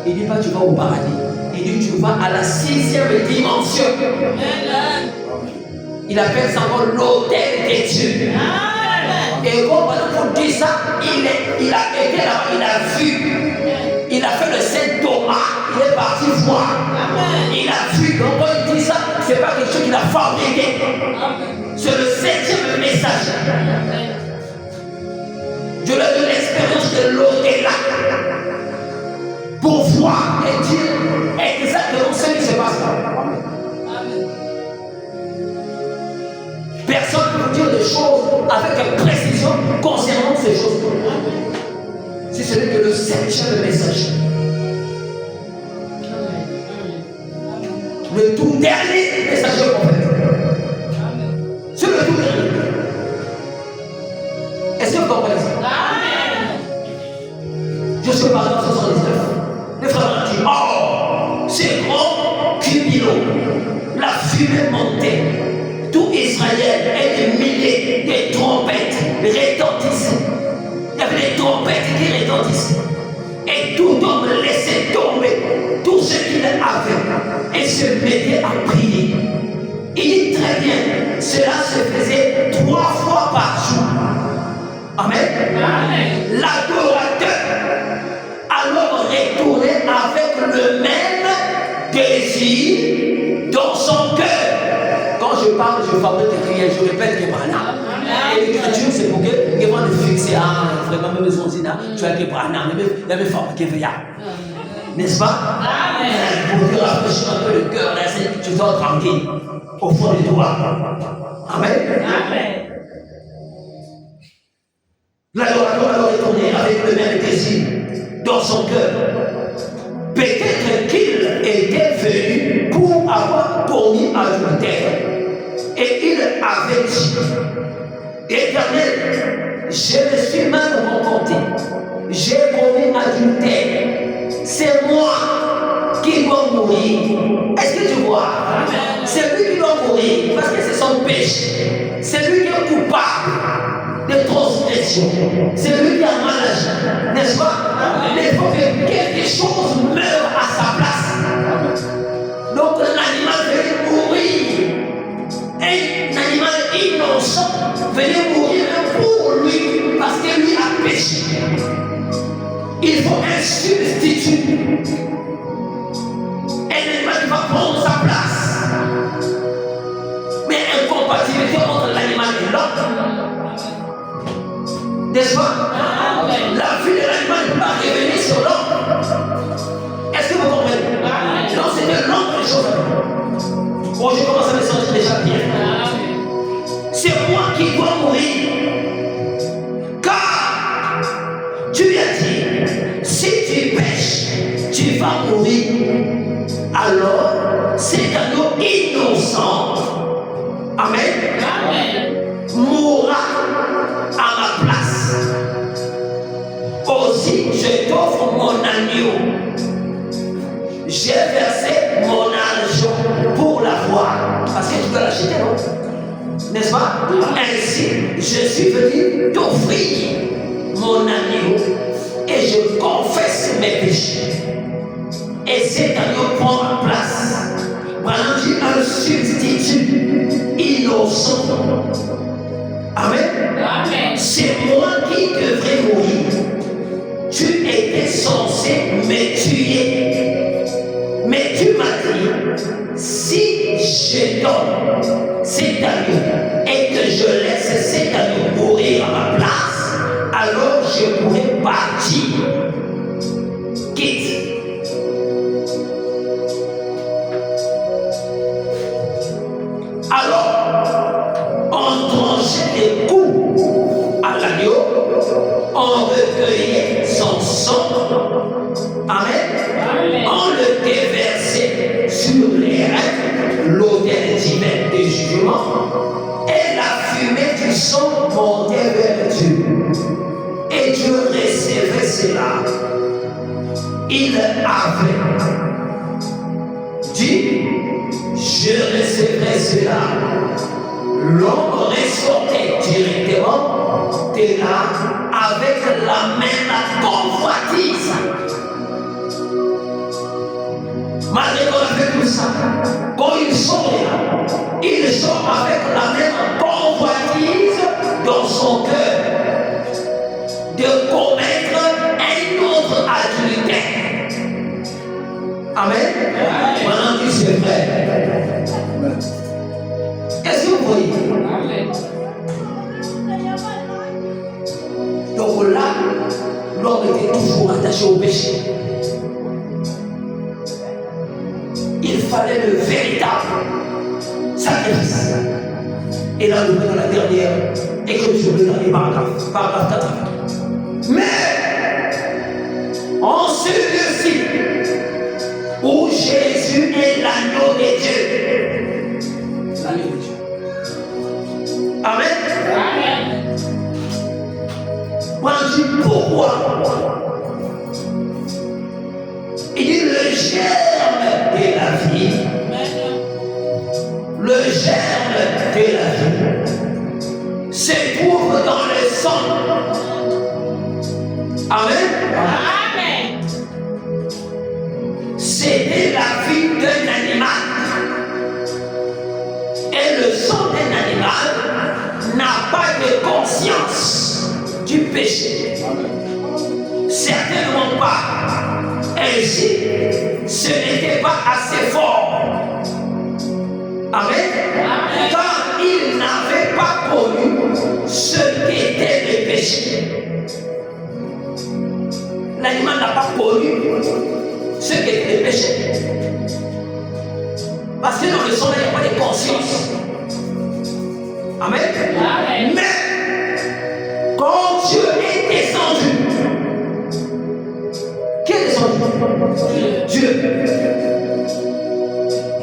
il ne dit pas tu vas au paradis. Il dit tu vas à la 6e dimension. Il appelle ça encore l'autel des dieux. Et quand on dit ça, il a été là-bas, il a vu. Il a fait le Saint Thomas, il est parti voir. Il a vu. Donc quand il dit ça, ce n'est pas quelque chose qu'il a fabriqué. C'est le 7e message. Je leur donne l'expérience de l'au-delà pour voir et dire exactement ce qui se passe. Personne ne peut dire des choses avec précision concernant ces choses. Si ce n'est que le 7e message. Le tout dernier message du prophète. C'est le tout dernier. Est-ce que vous comprenez ça? Je suis par exemple 79. Les frères m'ont dit, oh, c'est grand cumulot. La fumée montait. Tout Israël et des milliers de trompettes retentissaient. Il y avait des trompettes qui retentissaient. Et tout homme laissait tomber tout ce qu'il avait et se mettait à prier. Il dit très bien, cela se faisait 3 fois par jour. Amen. L'adorateur alors retournait avec le même désir dans son cœur. Quand je parle, je fabrique des prières, je répète que Branham. Et l'écriture, c'est pour qu'ils vont le fixer. Ah, vraiment, même son zina, tu as que Branham, il avait fabriqué Veya. N'est-ce pas? Pour te rafraîchir un peu le cœur, là, tu sors tranquille, au fond de toi. Amen. L'adorateur alors retourné avec le même désir dans son cœur. Peut-être qu'il était venu pour avoir commis adultère. Et il avait dit, Éternel, je me suis mal comporté. J'ai commis adultère. C'est moi qui dois mourir. Est-ce que tu vois? C'est lui qui doit mourir parce que c'est son péché. C'est lui qui est coupable de transgression. C'est lui qui a mal agi. N'est-ce pas? Il faut que quelque chose meure à sa place. Donc l'animal venait mourir. Un animal innocent venait mourir pour lui parce que lui a péché. Il faut un substitut. Un animal qui va prendre sa place. Mais incompatibilité entre l'animal et l'homme. N'est-ce pas? La vie de l'animal ne peut pas revenir sur l'homme. Est-ce que vous comprenez? Non, c'est de l'autre chose. Bon, je commence à me sentir déjà bien. C'est moi qui dois mourir. Car tu as dit, si tu pêches, tu vas mourir. Alors, cet agneau innocent, Amen, mourra à ma place. Aussi, je t'offre mon agneau. J'ai versé mon argent pour l'avoir. Parce que tu peux l'acheter, non? N'est-ce pas? Ainsi, je suis venu t'offrir mon agneau et je confesse mes péchés. Et cet agneau prend ma place. Voilà un substitut innocent. Amen. C'est moi qui devrais mourir. Tu étais censé me tuer. Mais tu m'as dit, si je donne cet agneau et que je laisse cet agneau mourir à ma place, alors je pourrai partir. Quitte. Alors, on tranchait des coups à l'agneau, on recueillait son sang. Amen. On le déversait sur les reins, l'autel divin du jugement, et la fumée du sang montait vers Dieu. Et Dieu recevait cela. Il avait dit, je recevrai cela. L'homme ressortait directement de là avec la même convoitise. Malgré qu'on a fait tout ça, quand il sort là, il sort avec la Amen. Maintenant, tu c'est vrai. Est-ce que vous voyez? Amen. Donc là, l'homme était toujours attaché au péché. Il fallait le véritable sacrifice. Et là, nous venons à la dernière écriture, le dernier paragraphe 4. Mais en ce lieu-ci, où Jésus est l'agneau de Dieu. L'agneau de Dieu. Amen. Amen. Moi, je dis pourquoi? Il dit le germe de la vie. Le germe de la vie se trouve dans le sang. Amen. Amen. C'était la vie d'un animal. Et le sang d'un animal n'a pas de conscience du péché. Certainement pas. Ainsi, ce n'était pas assez fort. Amen. Amen. Car il n'avait pas connu ce qu'était le péché. L'animal n'a pas connu ce qu'était le péché. Parce que dans le sang, il n'y a pas de conscience. Amen. Amen. Mais quand Dieu est descendu, qui est descendu? Dieu.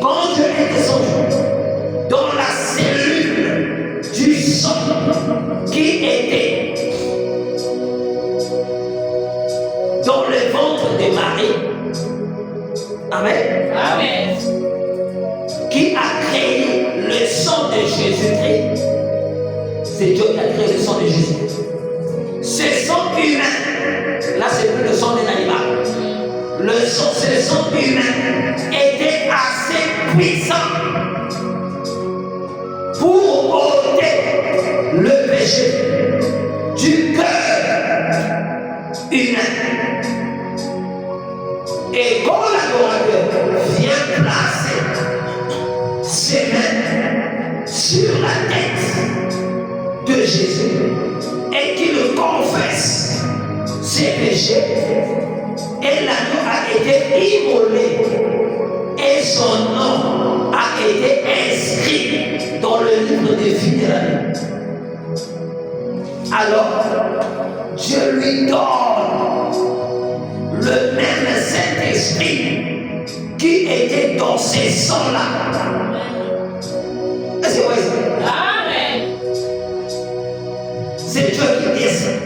Quand Dieu est descendu dans la cellule du sang qui était dans le ventre de Marie, amen, Amen. qui a créé le sang de Jésus-Christ. C'est Dieu qui a créé le sang de Jésus. Ce sang humain, là c'est plus le sang d'un animal. Ce sang humain était assez puissant pour ôter le péché du cœur humain. Et quand l'adorateur vient placer ses mains sur la tête de Jésus et qu'il confesse ses péchés, et l'agneau a été immolé et son nom a été inscrit dans le livre de vie de l'agneau. Alors, Dieu lui donne le même Saint-Esprit qui était dans ces sangs-là. Est-ce que vous voyez? Amen. C'est Dieu qui descend.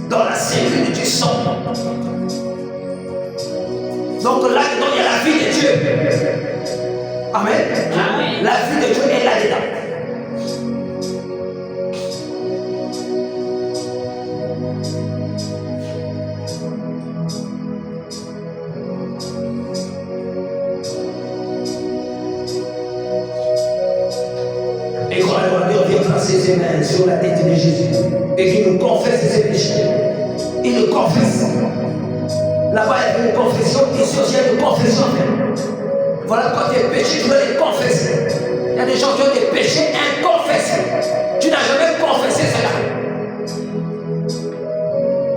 Dans la cellule du sang. Donc là-dedans, il y a la vie de Dieu. Amen. Amen. La vie de Dieu est là-dedans. Et quand l'adorateur vient placer ses mains sur la tête de Jésus et qu'il nous confesse ses péchés, il le confesse. Là-bas, il y a une confession, ici aussi, il y a une confession. Voilà, quand tes péchés, tu dois les confesser. Il y a des gens qui ont des péchés inconfessés. Tu n'as jamais confessé cela.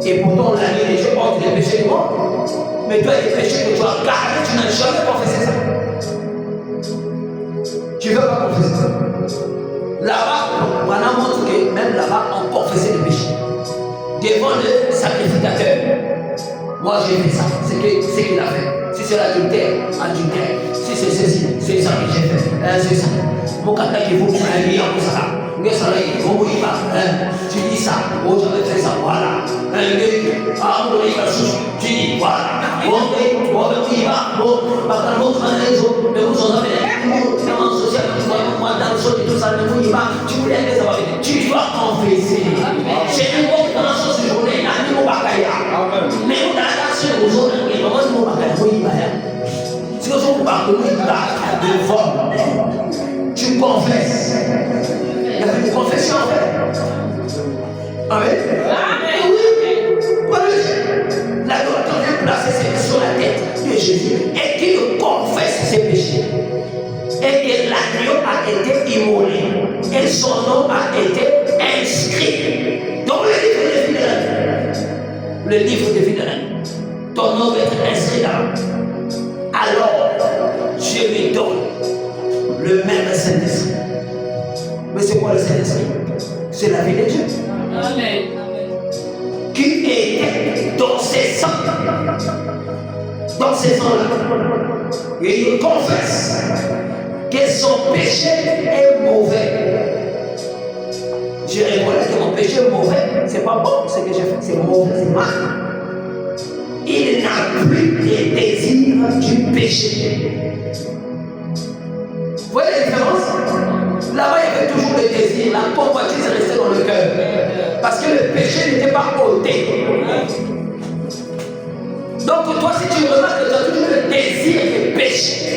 Et pourtant, la vie des Dieu ôte les péchés du monde. Mais toi, les péchés que tu as gardés, tu n'as jamais confessé ça. Tu ne veux pas confesser ça. Là-bas, voilà montre que même là-bas, on confessait les péchés. Devant le sacrificateur. Moi, j'ai fait ça. C'est ce qu'il a fait. Si c'est l'adultère, adultère. Si c'est ceci, c'est ça que j'ai fait. C'est ça. Mon kata qui vous prend un million pour ça. Tu dis ça. Oh, j'avais fait ça. Voilà. Tu dis voilà. Tu voulais les avoir. Tu dois confesser. C'est une bonne chose de journée. Mais on a la sur aux autres. Et comment tu m'as si on tu confesses. Il y avait une confession en fait. le livre de vie de l'année. Ton nom va être inscrit là. Alors, Dieu lui donne le même Saint-Esprit. Mais c'est quoi le Saint-Esprit? C'est la vie de Dieu. Amen. Qui était dans ses sangs. Dans ses sangs-là. Et il confesse que son péché est mauvais. Je reconnais que mon péché est mauvais. C'est pas bon ce que j'ai fait. C'est mauvais, c'est mal. Il n'a plus les désirs du péché. Vous voyez la différence? Là-bas, il y avait toujours le désir. La convoitise restait dans le cœur. Parce que le péché n'était pas ôté. Donc, toi, si tu remarques que tu as toujours le désir de pécher,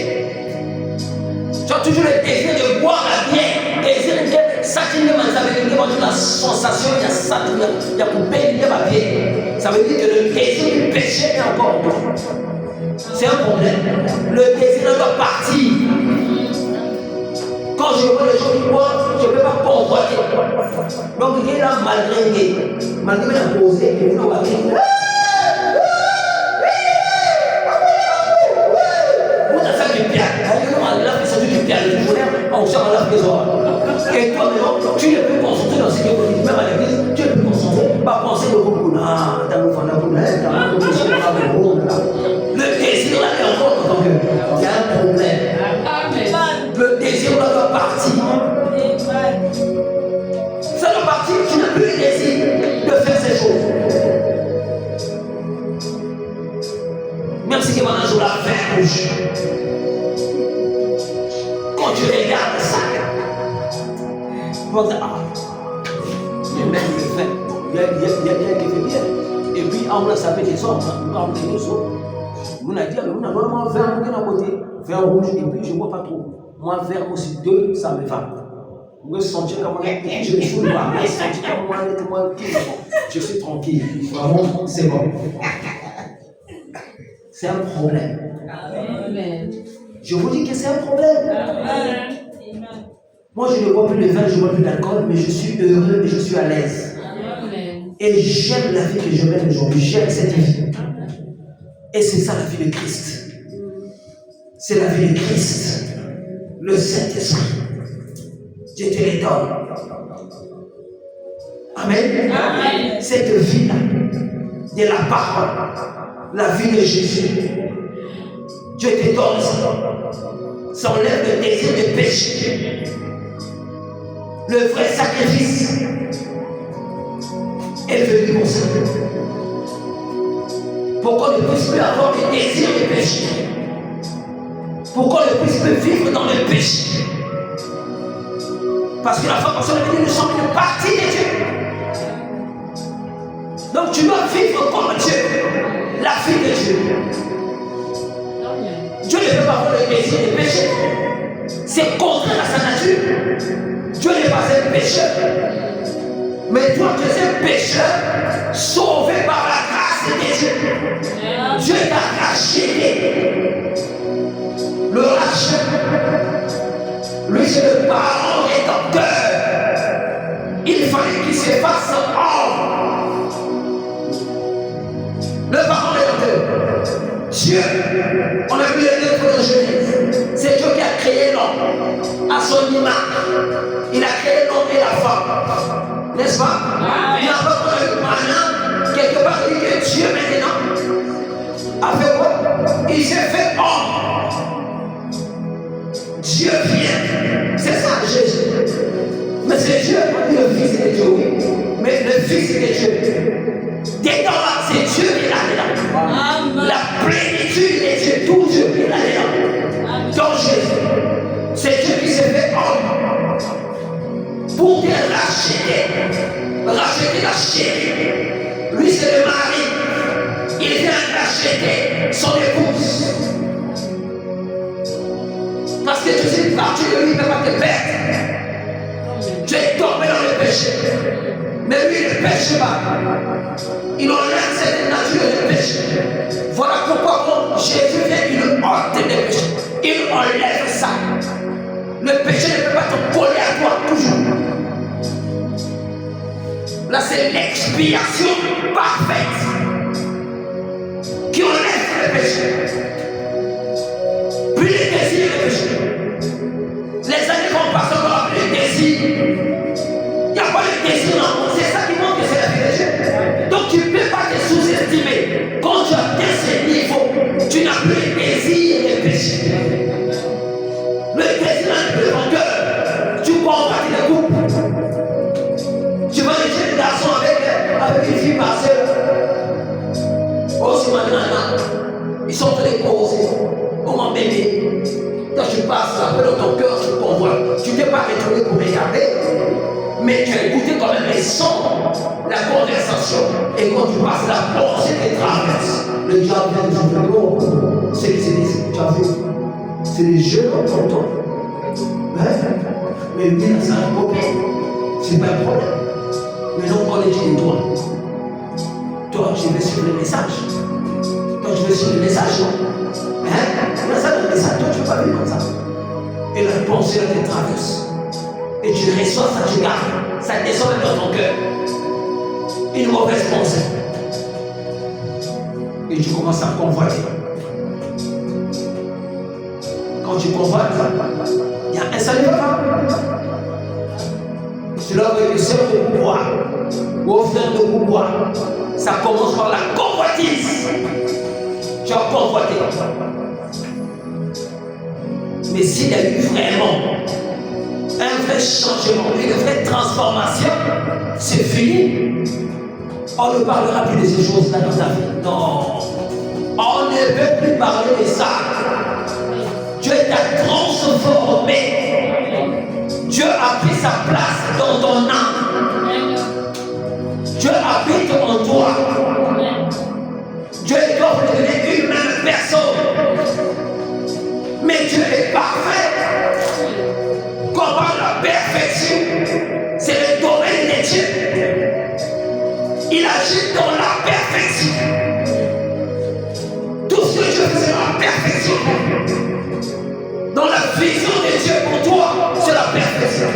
tu as toujours le désir de boire la bière, désir de s'attirer la sensation, il y a ça, il y a pour payer ma bière. Ça veut dire que le désir du péché est encore là. C'est un problème. Le désir doit partir. Quand je vois les gens qui boivent, je ne peux pas convoiter. Donc, il est là malgré la posée, et on va dire. Et toi, tu ne peux concentrer dans ce que vous dites, même à l'église, tu ne peux concentrer, pas penser au beaucoup. Le désir là est encore dans ton cœur. Il y a un problème. Amen. Le désir là doit partir. Ça doit partir, tu n'as plus le désir de faire ces choses. Même si tu es un jour la fin rouge. Quand tu regardes ça, tu vas dire, ah, mais même le fait, il y a qui fait bien. Et puis, on a sapé des sortes, on a des sortes. On a dit, on a normalement vert rouge, et puis je ne bois pas trop. Moi, vert aussi, 2, ça me va. Je me sentir comme moi, je ne suis pas, je me sentir comme moi, je suis tranquille. Vraiment, c'est bon. C'est un problème. Amen. Je vous dis que c'est un problème. Amen. Moi, je ne bois plus de vin, je ne bois plus d'alcool, mais je suis heureux et je suis à l'aise. Amen. Et j'aime la vie que je mène aujourd'hui. J'aime cette vie. Et c'est ça la vie de Christ. C'est la vie de Christ. Le Saint-Esprit. Dieu te les donne. Amen. Amen. Cette vie-là, de la parole, la vie de Jésus. Dieu te donne ça. Ça enlève le désir de péché. Le vrai sacrifice est venu pour ça. Pourquoi ne puisse plus avoir le désir de péché? Pourquoi ne puisse plus vivre dans le péché? Parce que la foi personne est venue, nous sommes une partie de Dieu. Donc tu dois vivre comme Dieu, la vie de Dieu. Dieu ne peut pas avoir le désir de péché. C'est contraire à sa nature. Dieu n'est pas un pécheur. Mais toi, tu es un pécheur sauvé par la grâce de Dieu. Dieu t'a racheté. Le rachat, lui, c'est le parent rédempteur. Il fallait qu'il se fasse homme. Le parent rédempteur. Dieu, on a vu les lettres de Genèse. C'est Dieu qui a créé l'homme à son image. Il a créé l'homme et la femme. N'est-ce pas? Il n'a pas vu maintenant, quelque part, il dit que Dieu maintenant a fait quoi? Il s'est fait homme. Dieu vient. C'est ça Jésus. Mais c'est Dieu, pas le Fils de Dieu, oui. Mais le Fils de Dieu. Dedans là, c'est Dieu qui est là-dedans. La plénitude de Dieu, tout Dieu qui est là-dedans. Dans Jésus, c'est Dieu qui s'est fait homme pour te racheter. Racheter la chair. Lui, c'est le mari. Il vient racheter son épouse. Parce que tu sais, partie de lui, il ne peut pas te perdre. Tu es tombé dans le péché. Mais lui, il ne pêche pas. Il enlève cette nature de péché. Voilà pourquoi Jésus vient, il ôte les péchés. Il enlève ça. Le péché ne peut pas te coller à toi toujours. Là, c'est l'expiation parfaite. Plus les désirs le péché. Les années qu'on passe, on aura plus les désirs. Il n'y a pas de désir dans le monde. C'est ça qui montre que c'est la vie de Dieu. Donc tu ne peux pas te sous-estimer. Quand tu atteins ce niveau, tu n'as plus les désirs de péché. Le désir dans ton cœur, tu combattes le couple. Tu vas laisser les garçons avec une fille parce que aussi maintenant, ils sont très posés. Oh mon bébé, quand tu passes un peu dans ton cœur, tu convoites. Tu ne t'es pas retourné pour regarder, mais tu as écouté quand même les sons, la conversation. Et quand tu passes la pensée qui traverse, le diable vient de jouer l'eau. C'est tu as vu, c'est les jeux comme tonton. Hein? Mais lui, c'est un copain. C'est pas un problème. Mais non, on est dit toi. Toi, tu veux suivre le message. Toi, tu veux suivre le message, non? Hein? Mais ça, le message, toi, tu ne peux pas vivre comme ça. Et la pensée, elle te traverse. Et tu reçois ça, tu gardes. Ça descend même dans ton cœur. Une mauvaise pensée. Et tu commences à convoiter. Quand tu convoites, il y a un seul niveau. C'est là que c'est au pouvoir, ou au frère de pouvoir. Ça commence par la convoitise. Tu as convoité. Mais s'il y a eu vraiment un vrai changement, une vraie transformation, c'est fini. On ne parlera plus de ces choses-là dans ta vie. Non. On ne veut plus parler de ça. Dieu t'a transformé. Dieu a pris sa place dans ton âme. Dieu habite en toi. Dieu est offre de donner une même personne. Mais Dieu est parfait. Comment la perfection? C'est le domaine de Dieu. Il agit dans la perfection. Tout ce que Dieu fait, c'est la perfection. Dans la vision de Dieu pour toi, c'est la perfection.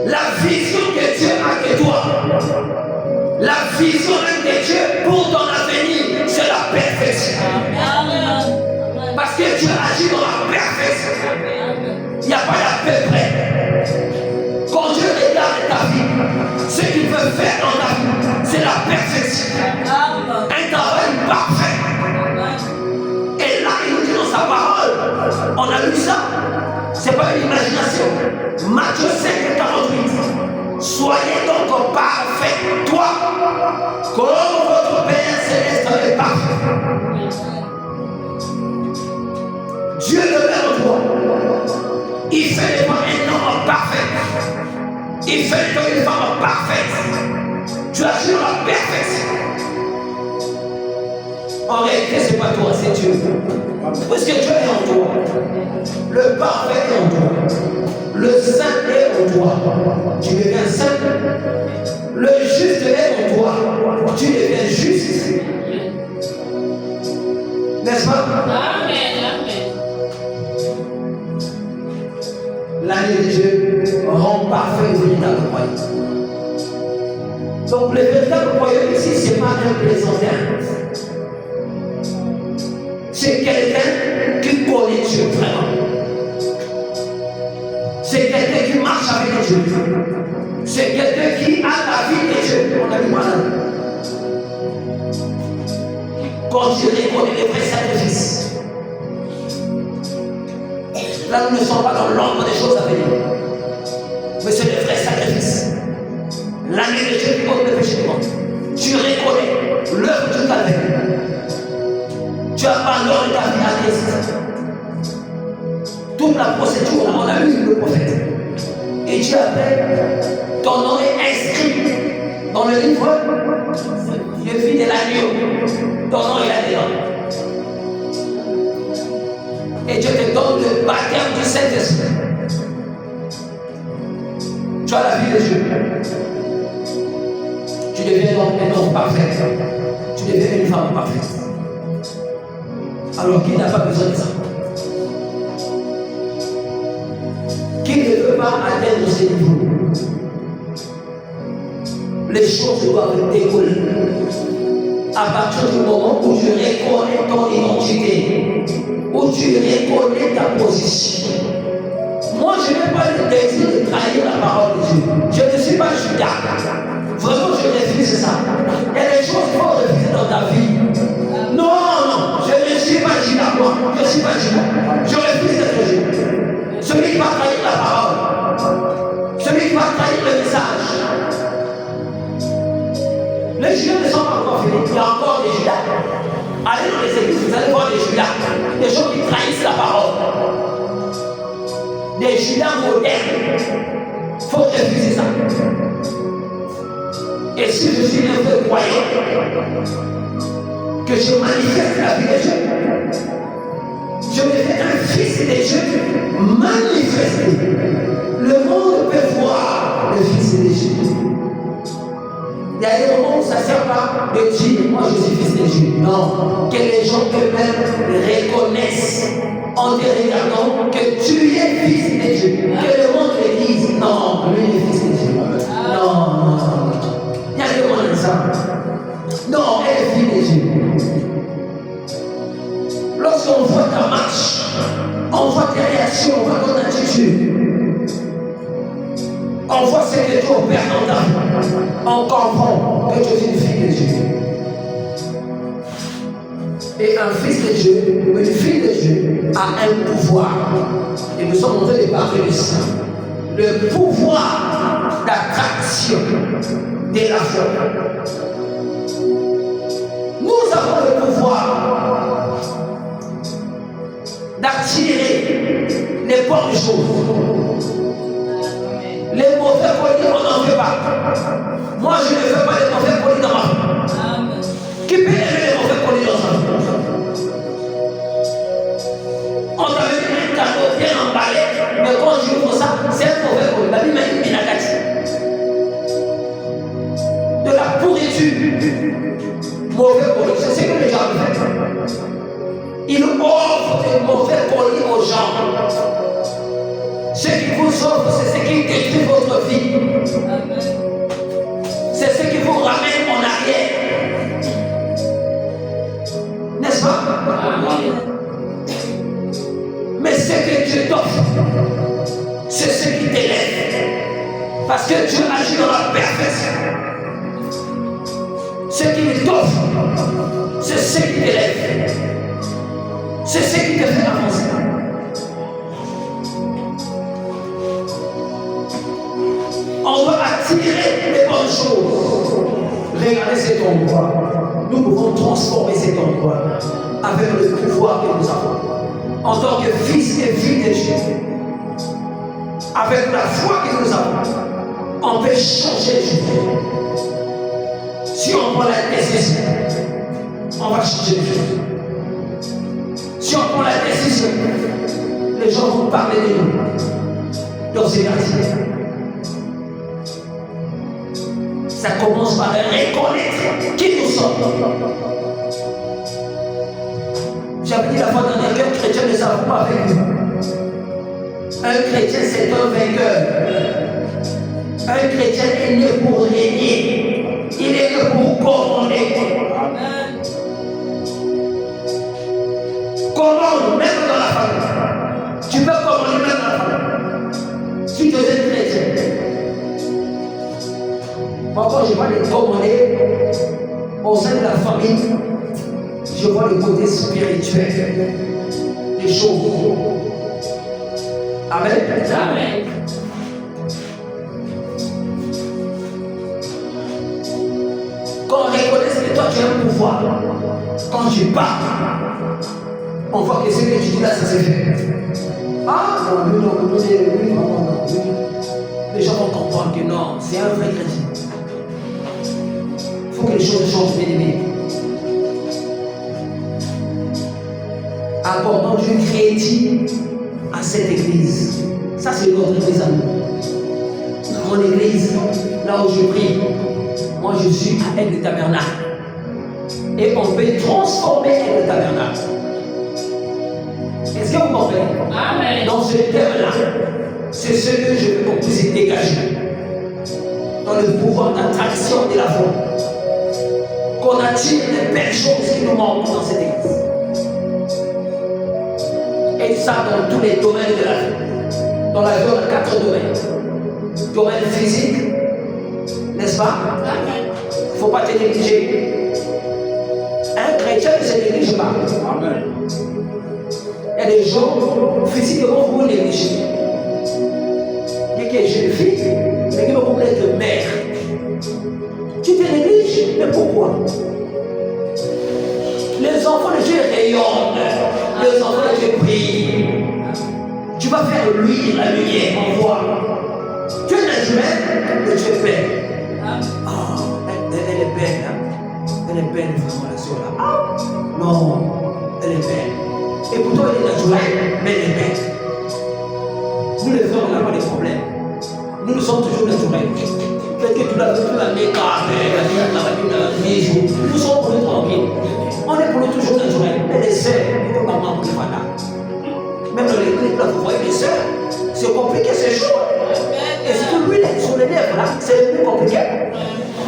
La vision que Dieu a de toi, la vision même de Dieu pour ton avenir, c'est la perfection. Parce que Dieu agit dans la perfection. Il n'y a pas d'à peu près. Quand Dieu regarde ta vie, ce qu'il veut faire dans ta vie, c'est la perfection. Un travail parfait. Et là, il nous dit dans sa parole, on a lu ça, c'est pas une imagination. Matthieu 5, 48. Soyez donc parfaits, toi, comme votre Père Céleste est parfait. Dieu le met en toi. Il fait de toi un homme parfait. Il fait de toi une femme parfaite. Tu assures la perfection. En réalité, ce n'est pas toi, c'est Dieu. Parce que Dieu est en toi. Le parfait est en toi. Le saint est en toi. Tu deviens saint. Le juste est en toi. Tu deviens juste. N'est-ce pas? Amen. L'année de Dieu rend parfait le véritable croyant. Donc le véritable croyant ici, ce n'est pas un plaisantin. C'est quelqu'un qui connaît Dieu vraiment. C'est quelqu'un qui marche avec Dieu. C'est quelqu'un qui a la vie de Dieu. On a vu voilà. Quand Dieu reconnaît les vrais sacrifices. Là, nous ne sommes pas dans l'ombre des choses à venir. Mais c'est le vrai sacrifice. L'année de Dieu qui ôte le péché du monde. Tu reconnais l'œuvre du calvaire. Tu abandonnes ta vie à Christ. Toute la procédure, on a lu le prophète. Et Dieu après, ton nom est inscrit dans le livre de vie de l'agneau. Ton nom est là-dedans. Et Dieu te donne le baptême du Saint-Esprit. Tu as la vie de Dieu. Tu deviens donc un homme parfait. Tu deviens une femme parfaite. Alors qui n'a pas besoin de ça? Qui ne veut pas atteindre ces niveaux? Les choses doivent décoller. À partir du moment où tu reconnais ton identité, où tu reconnais ta position. Moi, je n'ai pas le désir de trahir la parole de Dieu. Je ne suis pas Judas. Vraiment, je refuse ça. Il y a des choses qu'il faut refuser dans ta vie. Non, non, je ne suis pas Judas, moi. Je ne suis pas Judas. Je refuse d'être Judas. Celui qui va trahir la parole. Celui qui va trahir le message. Les Judas ne sont pas encore finis. Il y a encore des Judas. Allez dans les églises, vous allez voir des Judas. Des gens qui trahissent la parole. Des Judas modernes. Il faut refuser ça. Et si je suis un peu croyant, que je manifeste la vie de Dieu, je me fais un fils de Dieu manifesté. Le monde peut voir le fils de Dieu. Il y a des moments où ça ne sert pas de dire moi je suis fils de Dieu. Non, que les gens eux-mêmes reconnaissent en te regardant que tu es fils de Dieu. Que le monde te dise non, lui il est fils de Dieu. Non, non, non. Il y a des moments comme ça. Non, elle est fille de Dieu. Lorsqu'on voit ta marche, on voit tes réactions, on voit ton attitude. On voit ce que tu opères dans ta vie. On comprend que tu es une fille de Dieu. Et un fils de Dieu, une fille de Dieu, a un pouvoir. Et nous sommes en train de parler de ça. Le pouvoir d'attraction de la foi. Nous avons le pouvoir d'attirer les bonnes choses. Les mauvais polis, on n'en fait pas. Moi, je ne fais pas les mauvais polis dans ma vie. Qui peut aimer les mauvais polis dans sa vie? On t'avait mis un cadeau bien emballé, mais quand j'ouvre ça, c'est un mauvais poli. La vie m'a dit de la pourriture. Mauvais poli, c'est ce que les gens font. Ils offrent des mauvais polis aux gens. Ce qui vous offre, c'est ce qui détruit votre vie. C'est ce qui vous ramène en arrière. N'est-ce pas? Mais ce que Dieu t'offre, c'est ce qui t'élève. Parce que Dieu agit dans la perfection. Ce qu'il t'offre, c'est ce qui t'élève. C'est ce qui te fait avancer. On doit attirer les bonnes choses. Regardez cet endroit. Nous pouvons transformer cet endroit avec le pouvoir que nous avons. En tant que fils et filles de Dieu. Avec la foi que nous avons, on peut changer les choses. Si on prend la décision, on va changer les choses. Si on prend la décision, les gens vont parler de nous dans ces quartiers. Ça commence par reconnaître qui nous sommes. J'avais dit la fois dernière qu'un chrétien ne s'avoue pas avec nous. Un chrétien, c'est un vainqueur. Un chrétien est né pour régner. Il est né pour commander. Commande même dans la famille. Tu peux commander même dans la famille. Si tu es un chrétien. Moi, quand je vois les commander au sein de la famille, je vois le côté spirituel des choses. Amen. Amen. Quand on reconnaît que toi tu as un pouvoir, quand tu parles, on voit que ce que tu dis là, ça se fait. Ah non, non, les gens vont comprendre que non, c'est un vrai chrétien. Il faut que les choses changent, bien aimés. Apportons du crédit à cette église. Ça, c'est notre église à nous. Mon église, là où je prie, moi je suis à Aigle Tabernacle. Et on peut transformer Aigle Tabernacle. Est-ce que vous comprenez? Amen. Dans ce thème-là, c'est ce que je veux qu'on puisse dégager. Dans le pouvoir d'attraction de la foi. qu'on attire les belles choses qui nous manquent dans cette église. Et ça dans tous les domaines de la vie. Dans la vie, on a 4 domaines. Domaine physique, n'est-ce pas? Il ne faut pas te négliger. Un chrétien ne se néglige pas. Amen. Il y a des gens, physiquement, vous négligez. Il y a des jeunes filles, mais qui vont être mère. Tu te négliges, mais pourquoi? Les enfants de Dieu rayonnent, les enfants de Dieu brillent. Tu vas faire luire la lumière, en voix. Tu es naturel, mais tu es belle. Oh, elle est belle, hein? Elle est belle, vraiment, la soeur là. Non, elle est belle. Et pourtant, elle est naturelle, mais elle est belle. Nous, les hommes, on n'a pas de problème. Nous sommes toujours naturels. Quelqu'un qui l'a fait la mécanique, nous sommes pour nous tranquilles. On est pour nous toujours naturels. Mais les sœurs, il faut pas manquer de là. Même dans l'église, là, vous voyez les sœurs. C'est compliqué, c'est chaud. Et surtout l'huile sur les lèvres, là, c'est le plus compliqué.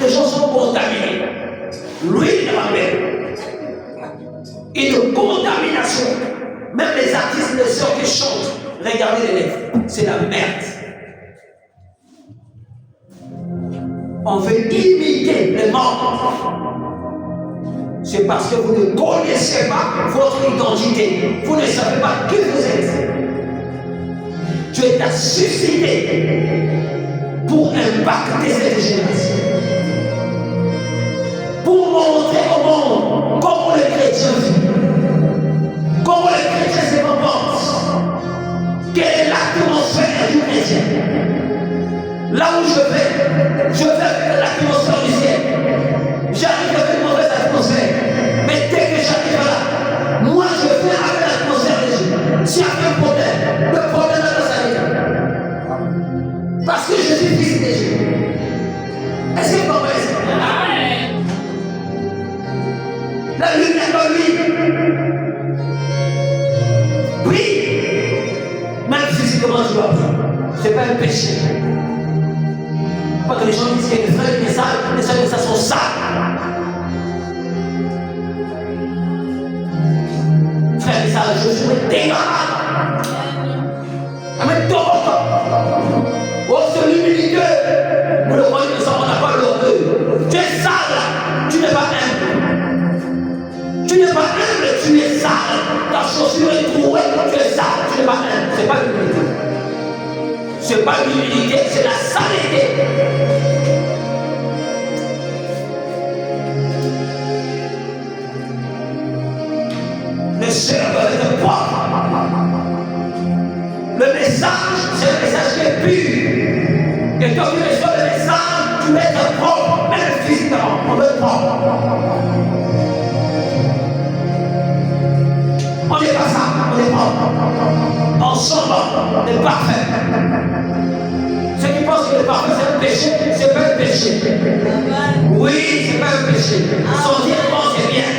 Les gens sont contaminés. L'huile n'est pas belle. Une contamination. Même les artistes, les sœurs qui chantent, regardez les lèvres. C'est la merde. On veut imiter les membres. C'est parce que vous ne connaissez pas votre identité. Vous ne savez pas qui vous êtes. Dieu t'a suscité pour impacter cette génération. Pour montrer au monde comment les chrétiens vivent. Comment les chrétiens se comportent. Quelle est l'atmosphère du chrétien. Là où je vais avec l'atmosphère du ciel. J'arrive avec une mauvaise atmosphère. Mais dès que j'arrive là, moi je vais avec l'atmosphère de Dieu. S'il y a un problème, le problème est dans sa vie. Parce que je suis fils de Dieu. Est-ce que vous comprenez ça? La lumière dans lui. Oui. Même physiquement, je dois. Ce n'est pas un péché. Pas que les gens disent que les frères et les sœurs sont sales. Frère et sœurs, je suis démarrable. Amen. Oh, c'est l'humilité. Nous le voyons, on n'a pas l'orgueil. Tu es sale, tu n'es pas humble. Tu n'es pas humble, tu es sale. Ta chaussure est trouée, tu es sale, tu n'es pas humble. Ce n'est pas l'humilité. Ce n'est pas l'humilité, c'est la saleté. Les sœurs doivent être propres. Le message, c'est un message qui est pur. Et quand tu reçois le message, tu dois être propre, même physiquement, on doit être propre. On n'est pas ça, on est propre. Ensemble, on est parfait. Ceux qui pensent que le parfait c'est un péché, c'est pas un péché. Oui, c'est pas un péché. Son Dieu c'est bien.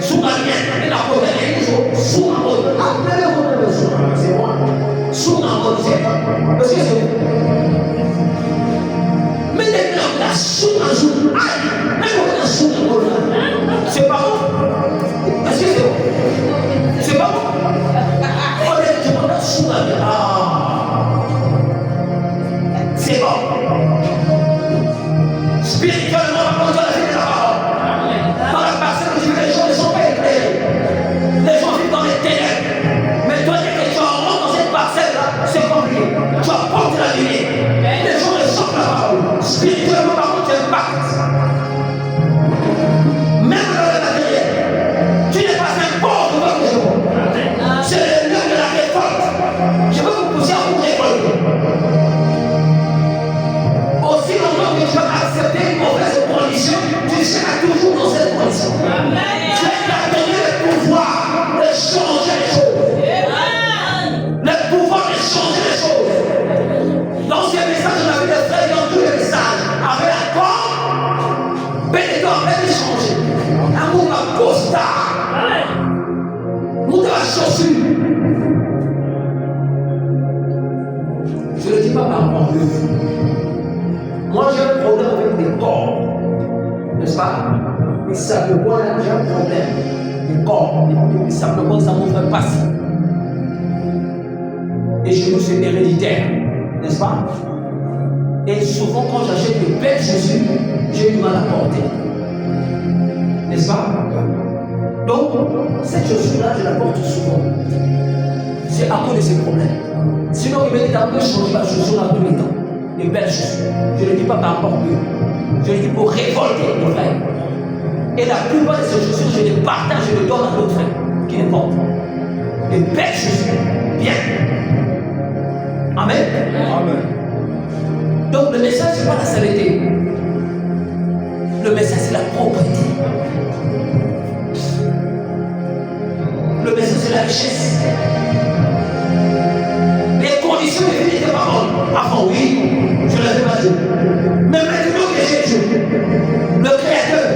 Sous la mienne, et la première est toujours sous la mode. Appelez-vous c'est moi. Sous la mode, c'est moi. Parce que c'est vous. Mais dès que l'homme a sous la joue, même on a sous la mode. C'est pas bon. Est-ce que c'est bon? C'est pas bon. On est toujours sous la mienne. C'est bon. Spirituellement, on doit la vie de la parole. Dans la personne il s'appelle quoi j'ai un problème. Le corps, il s'appelle quoi ça mon frère passe. Et chez nous, c'est héréditaire, n'est-ce pas? Et souvent, quand j'achète de belles chaussures, j'ai du mal à porter. N'est-ce pas? Donc, cette chaussure-là, je la porte souvent. C'est à cause de ces problèmes. Sinon, il me dit un peu changer ma chaussure à tous les temps. Les belles chaussures. Je ne le dis pas par rapport que. Je le dis pour révolter nos frères. Et la plupart de ces chaussures, je les partage, je les donne à d'autres frères qui les portent. Les belles chaussures. Bien. Amen. Amen. Donc le message, ce n'est pas la saleté. Le message, c'est la propreté. Le message, c'est la richesse. Les conditions de vie n'étaient pas bonnes. Avant, oui, je ne l'avais pas dit. Mais maintenant que j'ai Dieu, le Créateur,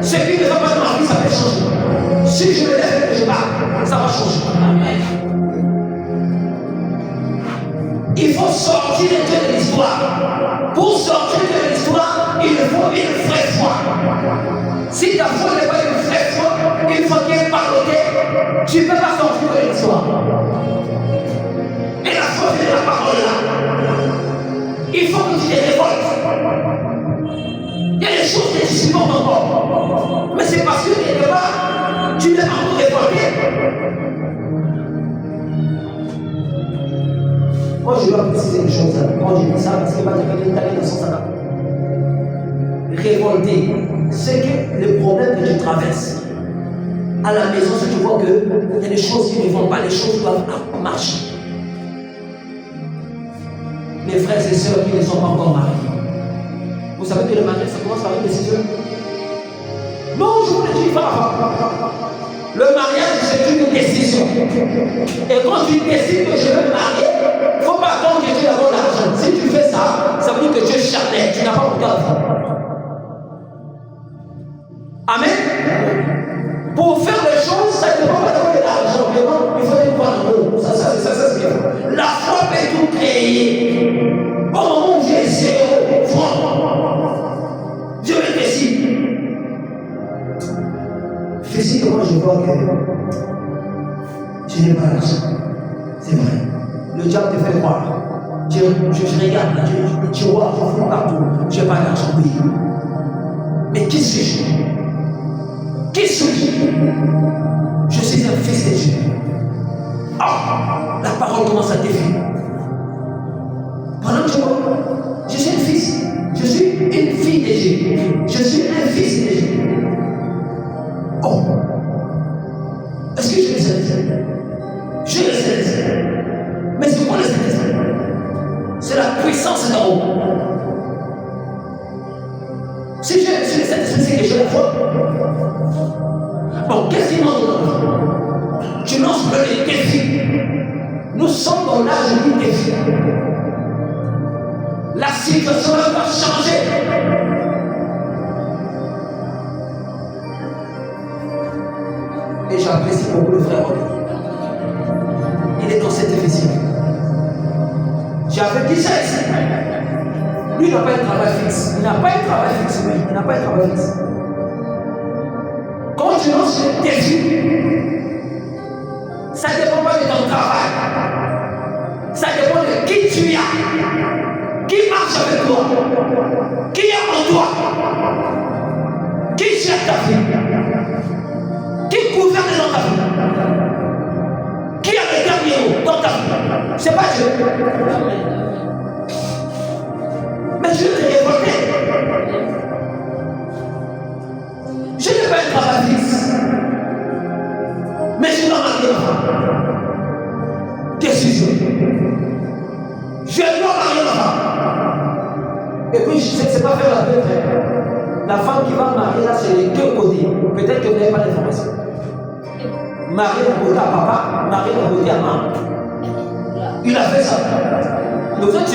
ce qui ne va pas dans ma vie, ça va changer. Si je me lève et que je pars, ça va changer. Amen. Il faut sortir de l'histoire. Pour sortir de l'histoire, il faut une vraie foi. Si ta foi n'est pas une vraie foi, une fois qu'il est parloté, tu ne peux pas sortir de l'histoire. Et la foi, c'est la parole là. Il faut que tu te révoltes. Il y a des choses que tu supportes encore. Mais c'est parce que quelque part, tu n'es pas encore révolté. Moi, je dois préciser une chose quand je dis ça, parce que quelqu'un est allé dans son salon. Révolter, c'est que le problème que tu traverses à la maison, c'est que tu vois qu'il y a des choses qui ne vont pas, les choses doivent marcher. Les frères et sœurs qui ne sont pas encore mariés. Vous savez que le mariage, ça commence par une décision. Non, je vous le dis pas. Le mariage, c'est une décision. Et quand tu décides que je veux me marier, il ne faut pas attendre que tu aies l'argent. Si tu fais ça, ça veut dire que tu es charnel. Tu n'as pas beaucoup d'argent. Amen. Pour faire les choses, ça ne dépend pas d'avoir de l'argent. Il faut être voir en haut. Ça, c'est bien. La foi peut tout créer. Au moment où j'ai zéro franc, Dieu me décide. Physiquement, je vois que tu n'es pas l'argent. C'est vrai. Le diable te fait croire. Je regarde là, tu vois, je fous partout. Je n'ai pas d'argent, oui. Mais qui suis-je? Qui suis-je? Je suis un fils de Dieu. Oh, la parole commence à défiler. Pendant que je suis un fils. Je suis une fille de Dieu. Je suis un fils de Dieu. Oh, est-ce que je le sais? Je le sais. Mais c'est quoi le Saint-Esprit? C'est la puissance d'en haut. Si je suis le Saint-Esprit, c'est que j'ai la foi. Bon, qu'est-ce qu'il manque? Tu lances le défi. Nous sommes dans l'âge du défi. La situation va changer. Et j'apprécie beaucoup le frère Robin. Il est dans cette déficience. J'avais 17. Lui, il n'a pas un travail fixe. Il n'a pas un travail fixe, lui. Il n'a pas un travail fixe. Quand tu lances le défi, ça ne dépend pas de ton travail. Ça dépend de qui tu as. Qui marche avec toi. Qui est en toi. Qui gère ta vie. Qui gouverne dans ta vie. Qui a le dernier mot dans ta vie. C'est pas Dieu. Mais Dieu te révolté. Je n'ai pas un travail fixe. Mais je dois marier ma femme. Décision. Je dois marier ma femme. Et puis, je ne sais pas faire la deux frères. La femme qui va marier là, c'est les deux côtés. Peut-être que vous n'avez pas l'information. Marier d'un côté à papa, marier d'un côté à maman. Il a fait ça. Nous autres,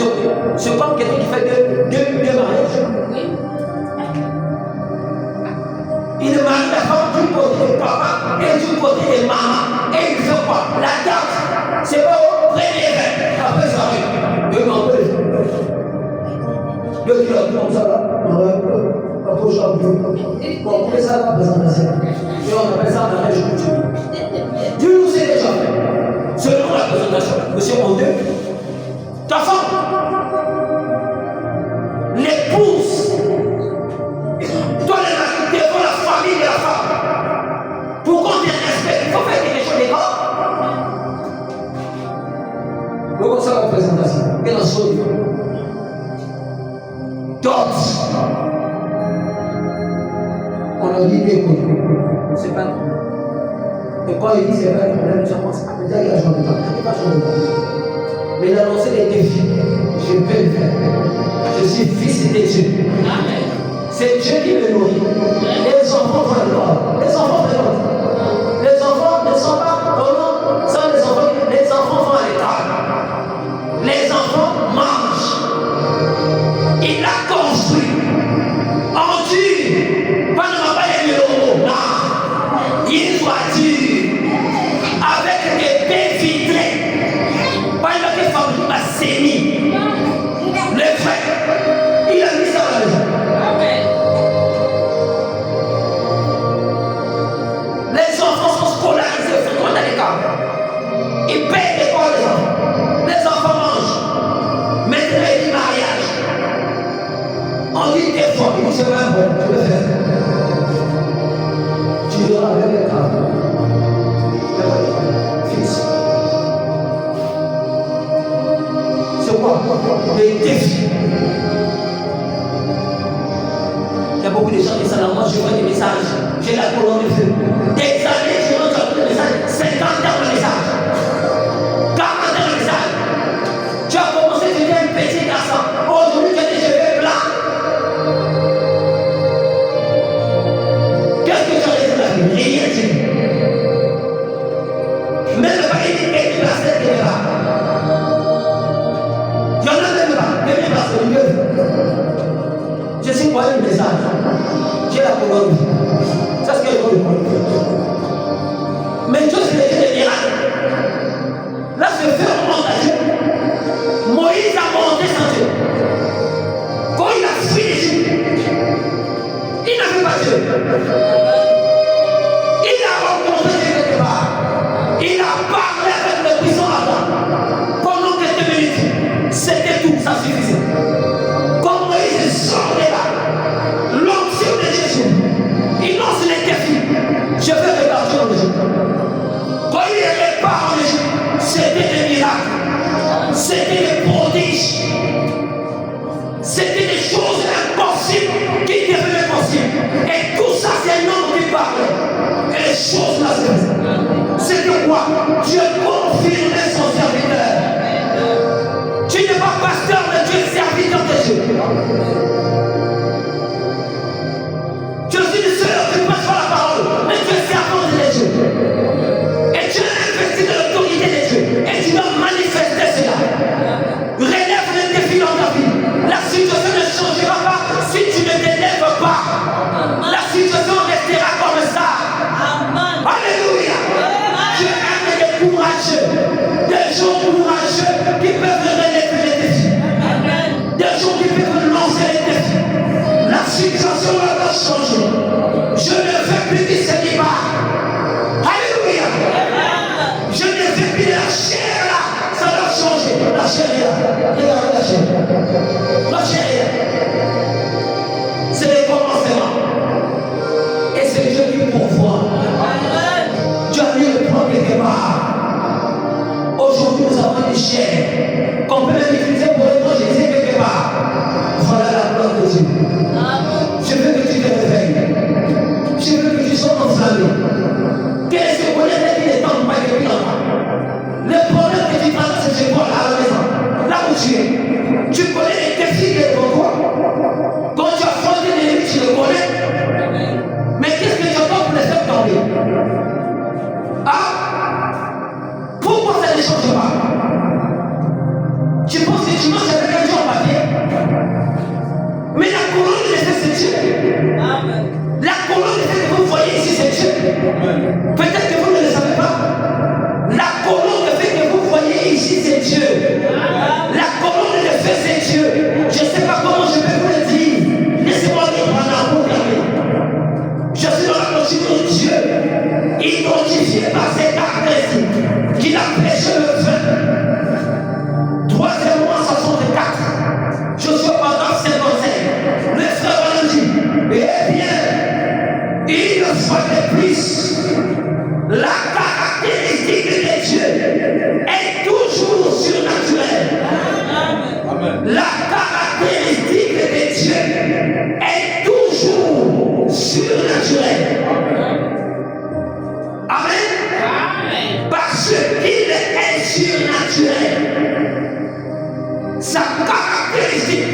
c'est comme quelqu'un qui fait deux mariages. Il marie la femme du côté de papa et du côté de maman. Et il fait quoi? La date. C'est pas au premier rêve. Après ça arrive. Deux kilos comme ça là. Aujourd'hui, on appelle ça la présentation. Et on appelle ça la réjouissance. Dieu nous sait déjà fait. Selon la présentation, monsieur mon Dieu, ta femme, l'épouse, toi les maris, devant la famille de la femme, pour qu'on te respecte, il faut faire quelque chose de grand. Donc, ça la présentation. Et la chose, d'autres, on a dit bien connu. C'est pas un problème. Et quand il dit c'est pas un problème, je pense que déjà il a changé de temps. Il n'a pas changé de temps. Mais il a lancé les défis. Je peux le faire. Je suis fils de Dieu. C'est Dieu qui me nourrit. Les enfants vont le droit. Les enfants vont le droit. Les enfants ne sont pas non, sans les enfants vont à l'école. Les enfants mangent. Il a construit. En Dieu. Pas de pas les euros. Non. Il doit dire. Avec des baies vitrées. Pas une autre femme qui a saigné. Le frère. Il a mis ça à la maison. Les enfants sont scolarisés, ils sont dans l'école. Ils payent l'école des enfants. Les enfants mangent. Maintenant, il dit mariage. On dit des fois, il dit c'est pas bon, je vais faire. Tu dois avec les femmes. Fils. C'est quoi? Les défis. Il y a beaucoup de gens qui sont là, moi je vois des messages, j'ai la colonne de feu. Des années, je vois des messages, 50 ans de message, 40 ans de message. Tu as commencé, tu étais un petit garçon, aujourd'hui tu as des cheveux blancs. Qu'est-ce que tu as dit de la vie? Rien dit. Même pas une équipe de la scène qui est là. Il y en a même pas c'est Dieu. Je suis quoi un message? J'ai la colonne. C'est ce que je veux dire. Mais Dieu, c'est le Dieu des miracles. Là, ce feu remonte à Dieu. Moïse a monté sans Dieu. Quand il a fui l'Égypte, il n'avait pas Dieu. Il a rencontré Dieu quelque part. Il a parlé avec le puissant Adam. Pendant quelques minutes, c'était tout, ça suffisait. Quand Moïse sortait là, l'onction de Jésus, il lance les défis. Je vais regarder en Égypte. Quand il repart en Égypte, c'était des miracles, c'était des prodiges, c'était des choses impossibles qui devenaient possibles. Et tout ça, c'est un homme qui parle. Et les choses là, c'était quoi? Dieu confirmait son serviteur. Tu n'es pas pasteur, mais tu es serviteur de Dieu. Je suis le seul qui passe par la parole, mais tu es servant de Dieu. Et tu as investi de l'autorité de Dieu. Et tu dois manifester cela. Relève les défis dans ta vie. La situation ne changera pas si tu ne t'élèves pas. La situation restera comme ça. Alléluia. Dieu aime des courageux. Des gens courageux qui peuvent relever les défis. Des gens qui peuvent lancer les défis. La situation va changer. Je ne veux plus du célibat. Alléluia. Je ne veux plus de la chair là. Ça va changer. La chair est là. Regardez la chair. La chair est là. C'est le commencement. Et c'est Dieu qui pourvoit. Dieu a mis le premier départ. Aujourd'hui, nous avons une chair qu'on peut même utiliser pour évangéliser quelque part. Voilà la gloire de Dieu. Je veux que tu te réveilles. Je veux que tu sois enflammé. Quel est ce bonheur qui ne tente pas depuis longtemps? Le problème que tu traverses, c'est quoi à la maison? Là où tu es. Tu connais les défis qui sont devant toi. Quand tu as affronté l'ennemi, tu le connais. Mais qu'est-ce que tu attends pour les faire tomber? Ah? Pourquoi ça ne change pas? Tu penses que tu marches avec un Dieu en papier? Mais la colonne de l'effet, c'est Dieu. La colonne de l'effet que vous voyez ici, c'est Dieu. Peut-être que vous ne le savez pas. La colonne de l'effet que vous voyez ici, c'est Dieu. La colonne de l'effet, c'est Dieu. Je ne sais pas comment je vais vous le dire. Laissez-moi dire pendant vous. toujours Dieu, identifié par ses caractéristiques, qu'il a prêché le vin. Troisièmement, 64. Josué paragraphe 55. Le frère nous dit, eh bien, une fois de plus, la caractéristique de Dieu est toujours surnaturelle. La caractéristique de Dieu est toujours surnaturelle. Amen. Parce qu'il est surnaturel. Sa caractéristique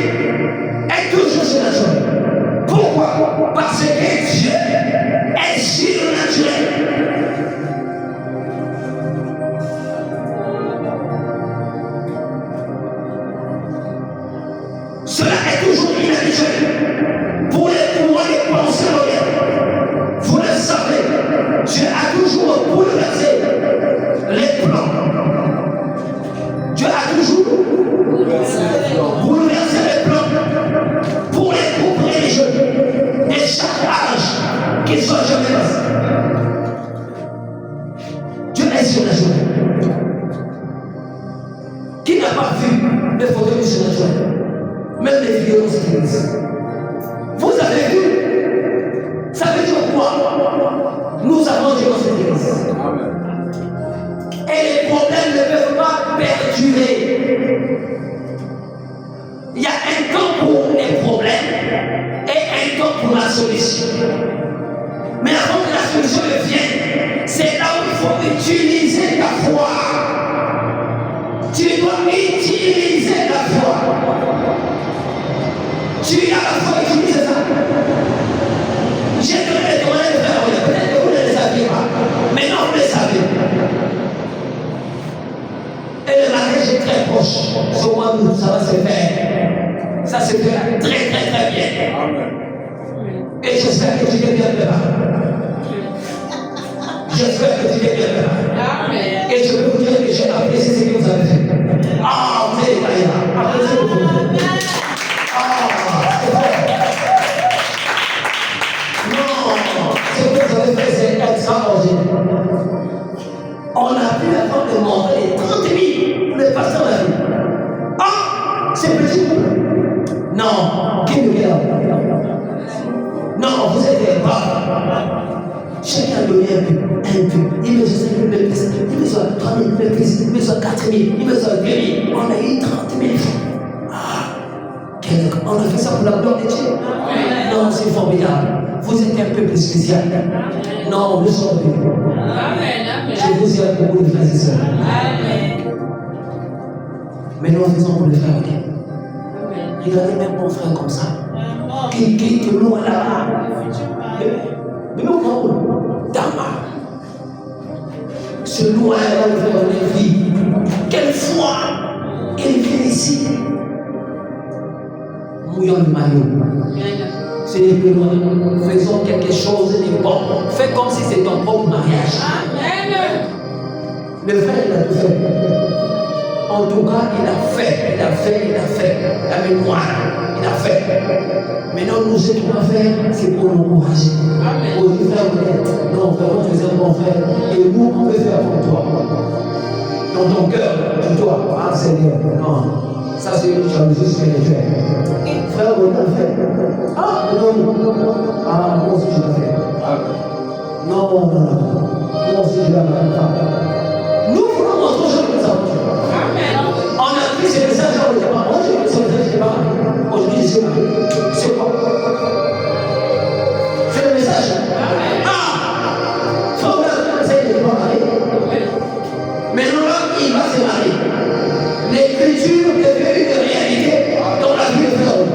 est toujours surnaturelle. Pourquoi? Parce que Dieu est surnaturel. Cela est toujours inhabituel pour les pouvoirs des pensées modernes. Vous le savez, Dieu a toujours bouleversé les plans. Dieu a toujours bouleversé les plans pour les groupes religieux de chaque âge qu'ils soient jamais passés. Dieu est surnaturel. Qui n'a pas vu les photos du surnaturel? Même les vidéos d'église. Vous avez vu? Ça veut dire quoi? Nous avons Dieu dans cette église. Et les problèmes ne peuvent pas perdurer. Il y a un temps pour les problèmes et un temps pour la solution. Mais avant que la solution vienne, c'est là où il faut utiliser ta foi. Tu dois utiliser ta foi. Tu as la foi, utilise ça. J'ai donné les domaines de faire, peut-être que vous ne les saviez pas. Maintenant vous les savez. Et le mariage est très proche. Sur moi, ça va se faire. Ça se fait très bien. Et j'espère que tu t'es bien préparé. J'espère que tu t'es bien préparé. Et je peux vous dire que j'ai apprécié ce que vous avez fait. Ah, vous êtes là. Appréciez ce que vous avez fait. Non, ce que vous avez fait, c'est extraordinaire. On a pu avoir de montrer les 30 000 pour les pasteurs la vie. Ah, c'est petit. Non, qui nous regarde? Non, vous êtes braves. Chacun a donné un peu. Il me soit 5 000 pièces, il me soit 3 000 pièces, il me soit 4 000, il me soit 2 000. On a eu 30 000 francs. On a fait ça pour la gloire de Dieu. Non, c'est formidable. Vous êtes un peuple spécial. Non, nous sommes bénis. Je vous aime beaucoup, les frères et sœurs. Mais nous faisons pour les frères. Regardez même mon frère comme ça. Qui est loin là-bas. Mais nous, Dama. Ce loin là où frère on vit. Quelle foi il vient ici. Mouillons le maillot. C'est les plus loin. Faisons quelque chose de bon. Fais comme si c'était ton propre mariage. Le frère, il a tout fait. En tout cas, il a fait. La mémoire, il a fait. Maintenant, nous, ce qu'on va faire, c'est pour l'encourager. Pour lui faire honnête. Non, vraiment, tu es un bon frère. Et nous, on veut faire pour toi. Dans ton cœur, tu dois. Ah, Seigneur, non. Ça, c'est une jalousie spirituelle. Frère, on l'a fait. Ah, non. Ah, moi aussi, je l'ai fait. Non. Moi aussi, je l'ai fait. Nous voulons montrer aux gens que nous avons fait. On a pris ces messages, on ne les a pas. Moi, j'ai pris ces messages, je ne les ai pas. Aujourd'hui, je suis marié. C'est quoi? C'est le message. Ah! Faut que le message n'est pas marié. Maintenant, là, il va se marier. L'écriture devient une réalité dans la vie de l'homme.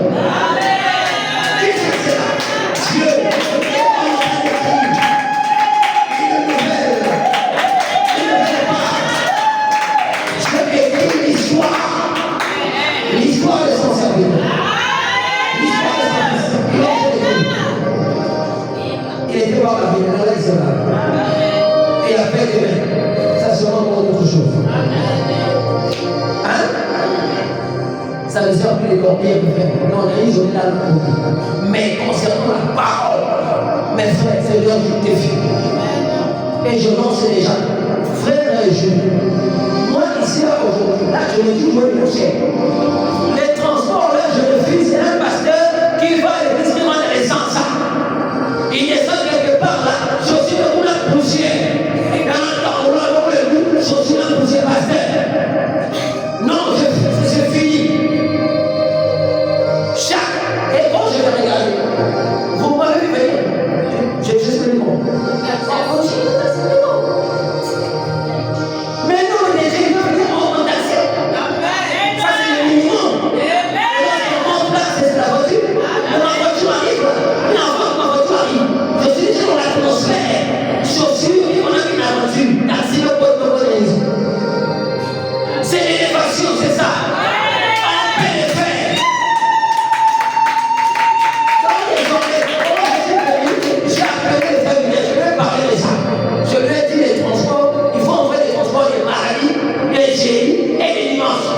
Qui fait cela? Dieu. Une nouvelle. Dieu écrit l'histoire. L'histoire de son serviteur. L'histoire de son fils. Il était par la vie, là, il se va. Et après demain, ça sera encore autre chose. Ça ne sert plus les corpiers pour faire. Non, on a isolé là. Mais concernant la parole, mes frères, c'est l'heure du défi. Et je lance les gens. Frères et jeunes, moi ici, là, aujourd'hui, là, je me dis, moi, mon cher. Les transports, là, je refuse. C'est un pasteur qui va à l'église qui demande l'essence. Il descend quelque part, là, je suis comme la poussière. Et dans le temps, on a le goût, je suis la poussière, pasteur. Non, c'est fini. Et quand je vais regarder, vous m'avez vu venir. J'ai juste le nom. Mais non, les gens veulent venir en taxi. Ça, c'est le minimum. Et là, on place, c'est la voiture. Ma voiture arrive. Ma voiture arrive. Je suis déjà dans l'atmosphère. Chaussures, on a mis la voiture. Taxi, le pote de l'église. C'est l'élévation, c'est ça. On peut le faire. Je lui ai dit les transports, il faut envoyer les transports des maladies, des génies et des dimanches.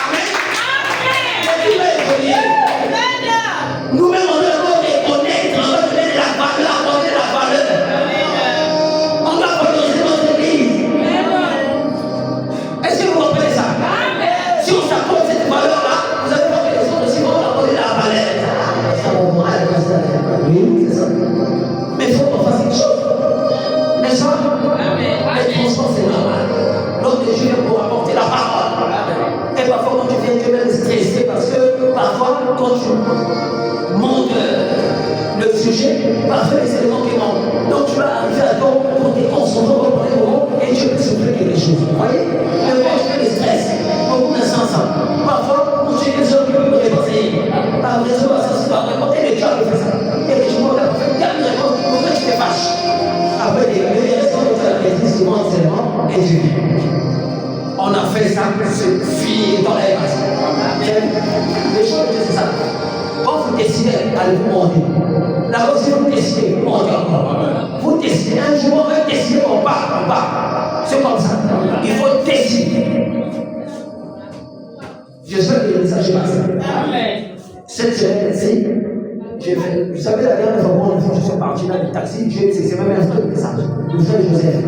Amen. Nous-mêmes, on doit reconnaître, on doit donner la valeur. On doit valoriser notre église. Est-ce que vous comprenez ça? Si on s'accorde cette valeur-là, vous allez voir que les autres aussi vont accorder la valeur. Oui, c'est ça. Mais il faut qu'on fasse quelque chose. N'est-ce pas? Les transports, c'est normal. L'homme de Dieu pour apporter la parole. Et parfois, quand tu viens, tu es même stressé parce que parfois, quand tu montes le sujet, parfois les éléments qui manquent. Donc, tu vas arriver à temps pour te concentrer pour les moments et tu peux souffler quelque chose. Vous voyez? Mais quand tu fais le stress, au bout d'un sens, parfois, quand tu es des gens qui peuvent me répondre, par raison, ça se va répondre, et les gens peuvent faire ça. Et les gens peuvent faire quelle réponse, pourquoi tu te fâches? Après, les raisons de la maîtrise, souvent, c'est vraiment éduqué. On a fait ça, c'est fini dans les bases. Les choses, c'est ça. Quand vous décidez, allez vous monter. Là aussi, vous décidez, vous montez encore. Vous décidez, un jour, on va décider, on part. C'est comme ça. Il faut décider. J'espère que le message est passé. Cette semaine-ci, j'ai fait, vous savez, la dernière fois, je suis parti dans le taxi, c'est même un truc de message. Le frère Joseph,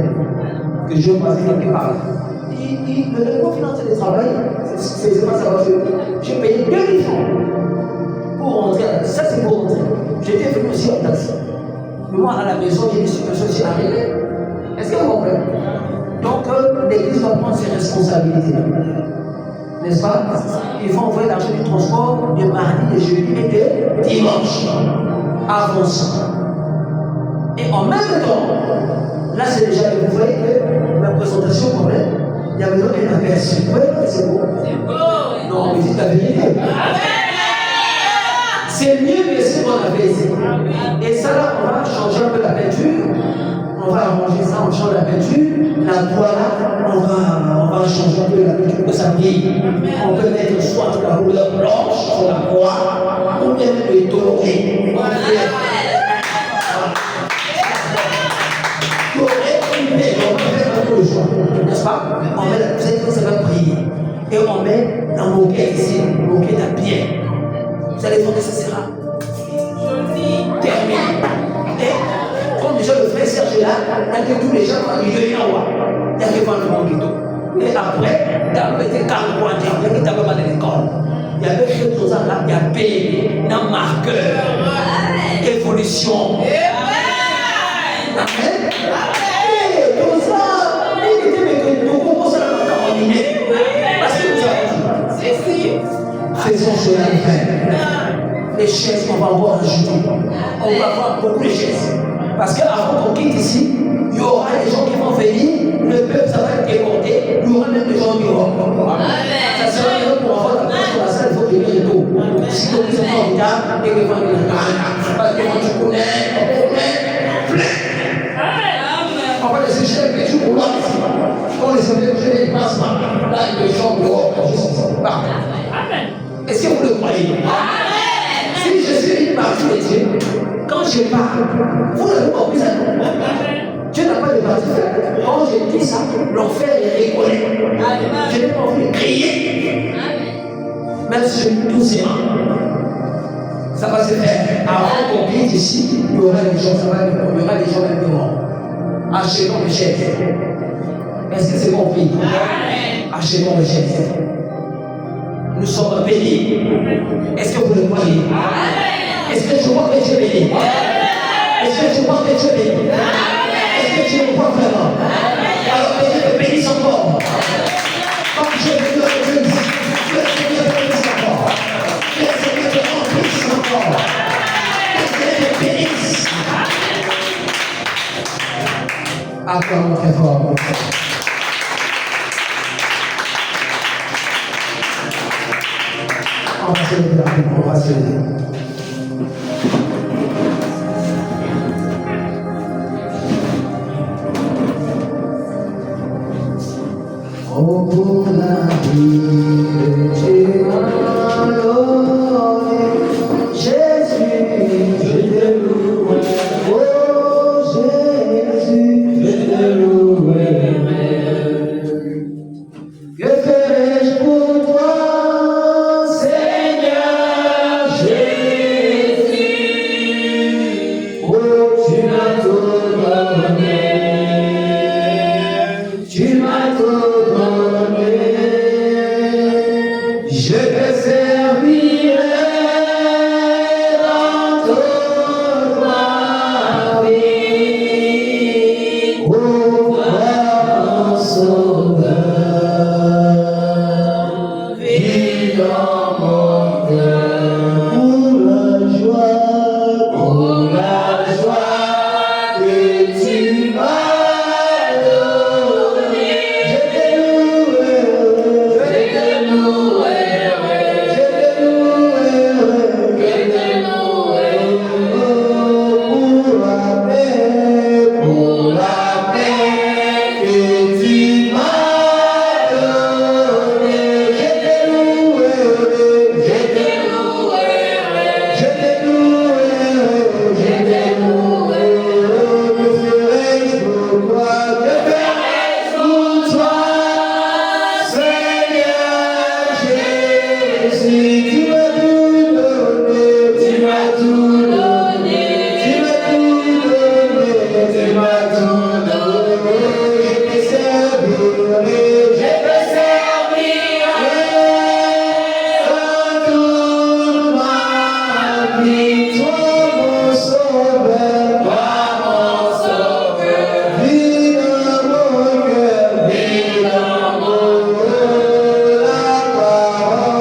que Dieu m'a fait quelque part. Le dépôt financier de travail, c'est pas sa voiture. J'ai payé 2000 francs pour rentrer. Ça, c'est pour rentrer. J'étais venu aussi en taxi. Mais moi, à la maison, j'ai des situations qui sont arrivées. Est-ce que vous comprenez? Donc, l'église va prendre ses responsabilités. N'est-ce pas? Il faut envoyer l'argent du transport de mardi, de jeudi et de dimanche. Avançons. Et en même temps, là, c'est déjà, vous voyez que la présentation, quand même, il y a besoin d'un aperçu. Vous voyez, c'est beau. Non, mais c'est la vérité. C'est mieux que ce qu'on avait ici. Et ça, là, on va changer un peu la peinture. On va arranger ça, on change la peinture. La croix, là, on va changer un peu la peinture pour que ça brille. On peut mettre soit la couleur blanche sur la croix, ou bien le doré. N'est-ce pas? On met la poussière, ça va briller. Et on met un moquette ici, un moquette à pierre. Vous allez voir que ça sera terminé. Et comme déjà le frère Serge est là, que tous les gens vont lui donner un roi. Il y a qui vont le banquito. Et après, il y a des cartes pour dire qu'il y a pas de l'école. Il y a des choses là, il y a payé, il y a marqueur, évolution. Amen. Tout ça, parce que vous avez dit, faisons cela frère. Les chaises, on va avoir ajouté. On va avoir beaucoup de chaises. Parce qu'avant qu'on quitte ici, il y aura des gens qui vont venir, le peuple, ça va être déporté, il y aura même des gens qui vont. Ça sera bien pour avoir la place pour la salle, il faut venir et tout. Si vous êtes en retard, et que vous allez parce que quand tu connais, plein. On va laisser cher les jours là. On les avait fait des passements. Là, il y a chambre dehors. Est-ce que vous le croyez? Si je suis parti de Dieu, quand je parle, vous l'avez compris ça? Dieu n'a pas de parti. Quand je dis ça, l'enfer est rigolé. Je n'ai pas envie de crier. Même si je dis doucement. Ça va se faire. Avant qu'on quitte ici, il y aura des gens, il y aura des gens maintenant. Achetons le chèque. Est-ce que c'est compris? Achetons le chèque. Nous sommes bénis. Est-ce que vous le voyez? Est-ce que tu vois que tu es béni? Est-ce que tu vois que tu es béni? Est-ce que tu le vois vraiment? Alors que Dieu te bénisse encore. Comme je vais te le dire, que Dieu te bénisse encore. Que Dieu te remplisse encore. Que Dieu te bénisse. Acclame très fort. On va se lever rapidement, on va se lever. Oh, pour la vie que tu m'as donnée, Jésus, je te loue. Oh, Jésus, je te louerai. Que ferai-je pour toi, Seigneur Jésus? Oh, tu m'as tout donné. Tu m'as tout donné. Je te servirai dans toute ma vie. Oh, mon Sauveur, vis dans mon cœur pour la joie que tu m'as donnée. Je te louerai, je te louerai, je te louerai, pour la paix que tu m'as donnée. Je te louerai, je te louerai, je te louerai, je te louerai. Que ferai-je pour toi? Que ferai-je pour toi, Seigneur Jésus? Tu m'as tout donné, tu m'as tout donné, tu m'as tout donné, tu m'as tout donné. Je te servirai, je te servirai dans toute ma vie. Toi mon sauveur, vis dans mon cœur, vis dans mon cœur. La parole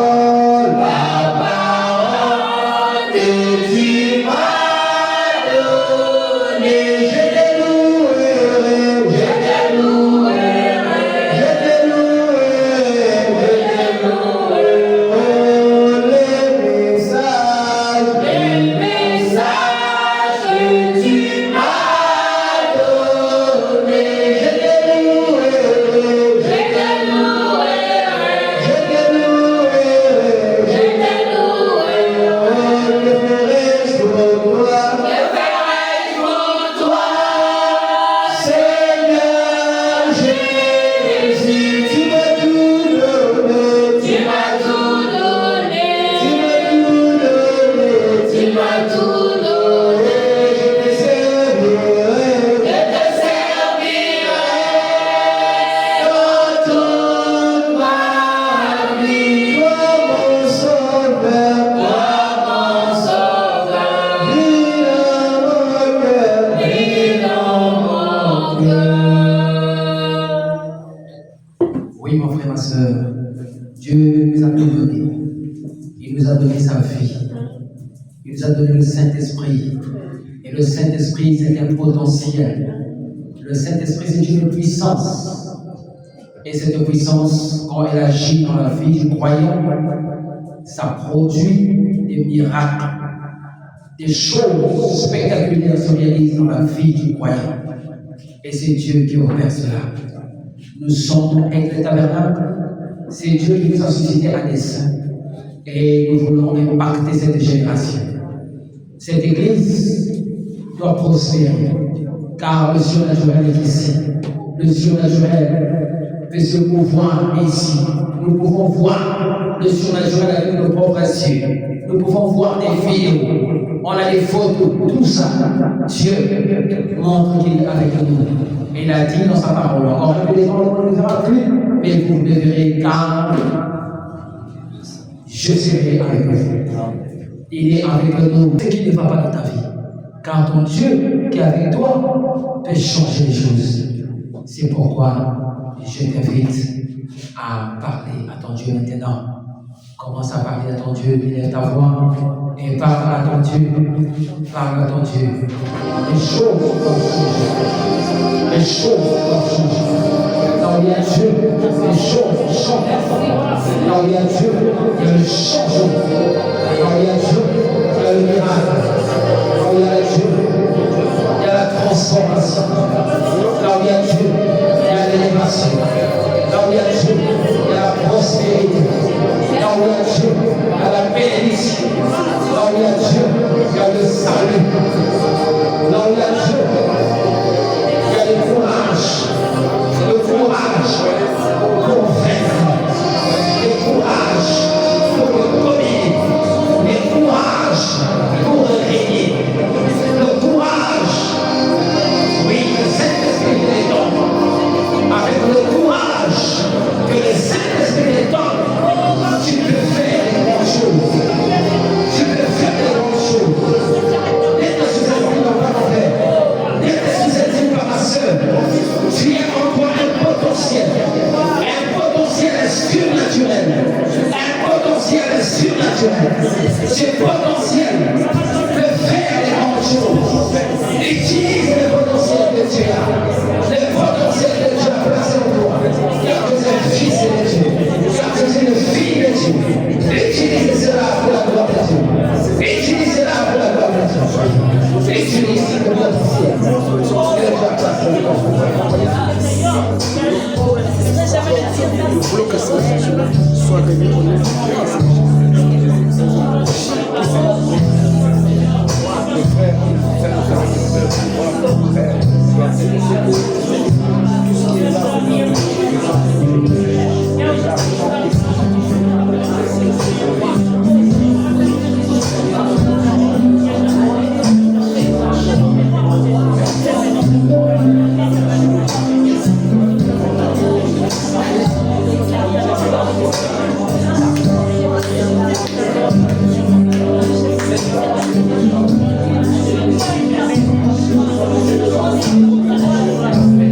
que tu m'as donnée. Je te louerai, je te louerai, je te louerai, je te louerai. Oh, les messages que tu m'as donnés. Je te louerai, je te louerai, je te louerai, je te louerai. Oh, que ferai-je pour toi? Que ferai-je pour toi, Seigneur Jésus? Tu m'as tout donné, tu m'as tout donné, tu m'as tout donné, tu m'as tout donné. Je te servirai, dans toute ma vie. Toi mon sauveur, vis dans mon cœur. Oui, mon frère, ma soeur, Dieu nous a tout donné. Il nous a donné sa vie. Il nous a donné le Saint-Esprit. Et le Saint-Esprit, c'est un potentiel. Le Saint-Esprit, c'est une puissance. Et cette puissance, quand elle agit dans la vie du croyant, ça produit des miracles. Des choses spectaculaires se réalisent dans la vie du croyant. Et c'est Dieu qui opère cela. Nous sommes avec le tabernacle. C'est Dieu qui nous a suscité à dessein. Et nous voulons impacter cette génération. Cette église doit prospérer. Car le surnaturel est ici. Le surnaturel peut se mouvoir ici. Nous pouvons voir le surnaturel avec nos propres yeux. nous pouvons voir des vidéos, on a des photos, tout ça. Dieu montre qu'il est avec nous. Il a dit dans sa parole, encore un peu les gens ne le verront plus, mais vous ne verrez car je serai avec vous. Il est avec nous. Ce qui ne va pas dans ta vie. Car ton Dieu qui est avec toi peut changer les choses. C'est pourquoi je t'invite à parler à ton Dieu maintenant. Commence à parler à ton Dieu, élève ta voix et parle à ton Dieu. Parle à ton Dieu. Les choses doivent changer. Les choses doivent changer. Là où il y a Dieu, les choses changent. Là où il y a Dieu, il y a le changement. Là où il y a Dieu, il y a le miracle. Là où il y a Dieu, il y a la transformation. Là où il y a Dieu, il y a l'élévation. Là où il y a Dieu, il y a la prospérité. Là où il y a Dieu, il y a la bénédiction. Là où il y a Dieu, il y a le salut. Là où il y a Dieu, il y a le courage. Le courage pour vaincre. Le courage pour dominer. Le courage pour régner. Le courage, oui, que le Saint-Esprit les donne. Avec le courage que le Saint-Esprit les donne, tu peux faire des grandes choses. Tu peux faire des grandes choses. Dès que tu es venu dans ta frère, dès que tu es dit par ma soeur, tu as encore un potentiel surnaturel. Un potentiel surnaturel. Ce potentiel peut faire des grandes choses. Utilise le potentiel que tu as. Le potentiel que tu as placé en toi. Car tu es un fils de Dieu. Car tu es une fille de Dieu. Utilise cela pour la gloire de Dieu. Utilise cela pour la gloire de Dieu. Utilise le potentiel que tu as placé en toi. Nous voulons que ça soit révélé au nom de Amen.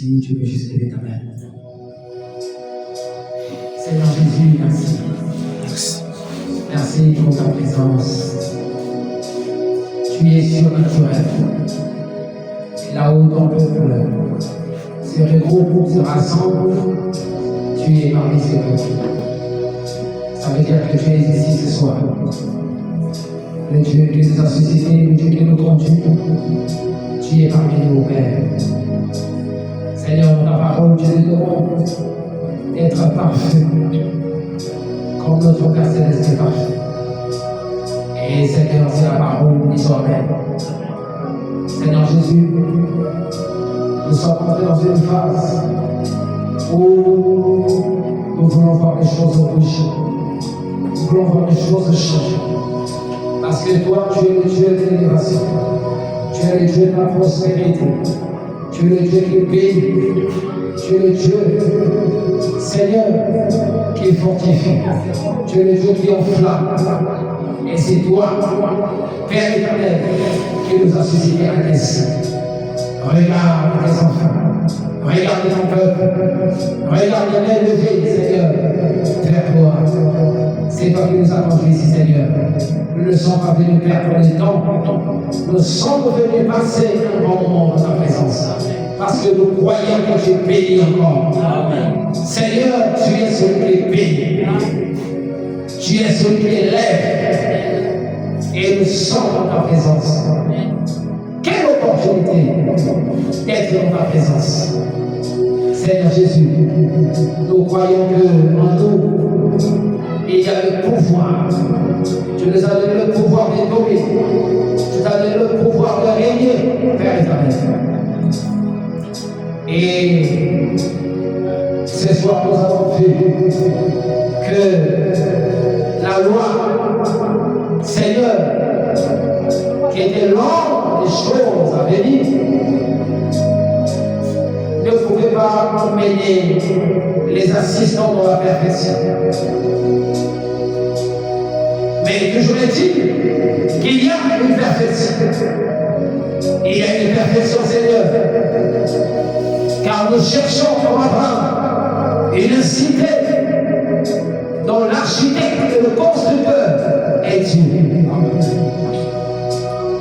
Si tu veux juste lever ta main. Seigneur Jésus, merci. Merci pour ta présence. Tu es surnaturel. Là où ton peuple se regroupe, se rassemble, tu es parmi ces peuples. Ça veut dire que tu es ici ce soir. Le Dieu qui nous a suscité, le Dieu qui nous conduit, tu es parmi nous, Père. Seigneur, ta parole, tu nous demandes d'être parfait, comme notre Père Céleste est parfait. Et Seigneur, c'est la parole du soir-même. Seigneur Jésus, nous sommes entrés dans une phase où nous voulons voir les choses bouger. Nous voulons voir les choses changer. Parce que toi, tu es le Dieu de l'élévation. Tu es le Dieu de la prospérité. Tu es le Dieu qui bénit. Tu es le Dieu, Seigneur, qui fortifie. Tu es le Dieu qui enflamme. Et c'est toi, Père éternel, qui nous a suscité à naître. Regarde tes enfants. Regarde ton peuple. Regarde les lever, Seigneur, vers toi. C'est toi qui nous as conduits ici, Seigneur. Nous ne sommes pas venus perdre le temps. Nous sommes venus passer un bon moment dans ta présence. Parce que nous croyons que tu es béni encore. Seigneur, tu es celui qui est béni. Tu es celui qui élève. Et nous sommes dans ta présence. Quelle opportunité d'être dans ta présence. Seigneur Jésus, nous croyons qu'en nous, il y a le pouvoir. Tu nous as donné le pouvoir de dominer. Tu nous as donné le pouvoir de régner, Père éternel. Et ce soir, nous avons vu que la loi, Seigneur, qui était l'ordre des choses à venir, ne pouvait pas emmener les assistants dans la perfection. Mais toujours est-il qu'il y a une perfection. Il y a une perfection, Seigneur. Car nous cherchons comme Abraham une cité dont l'architecte et le constructeur est Dieu.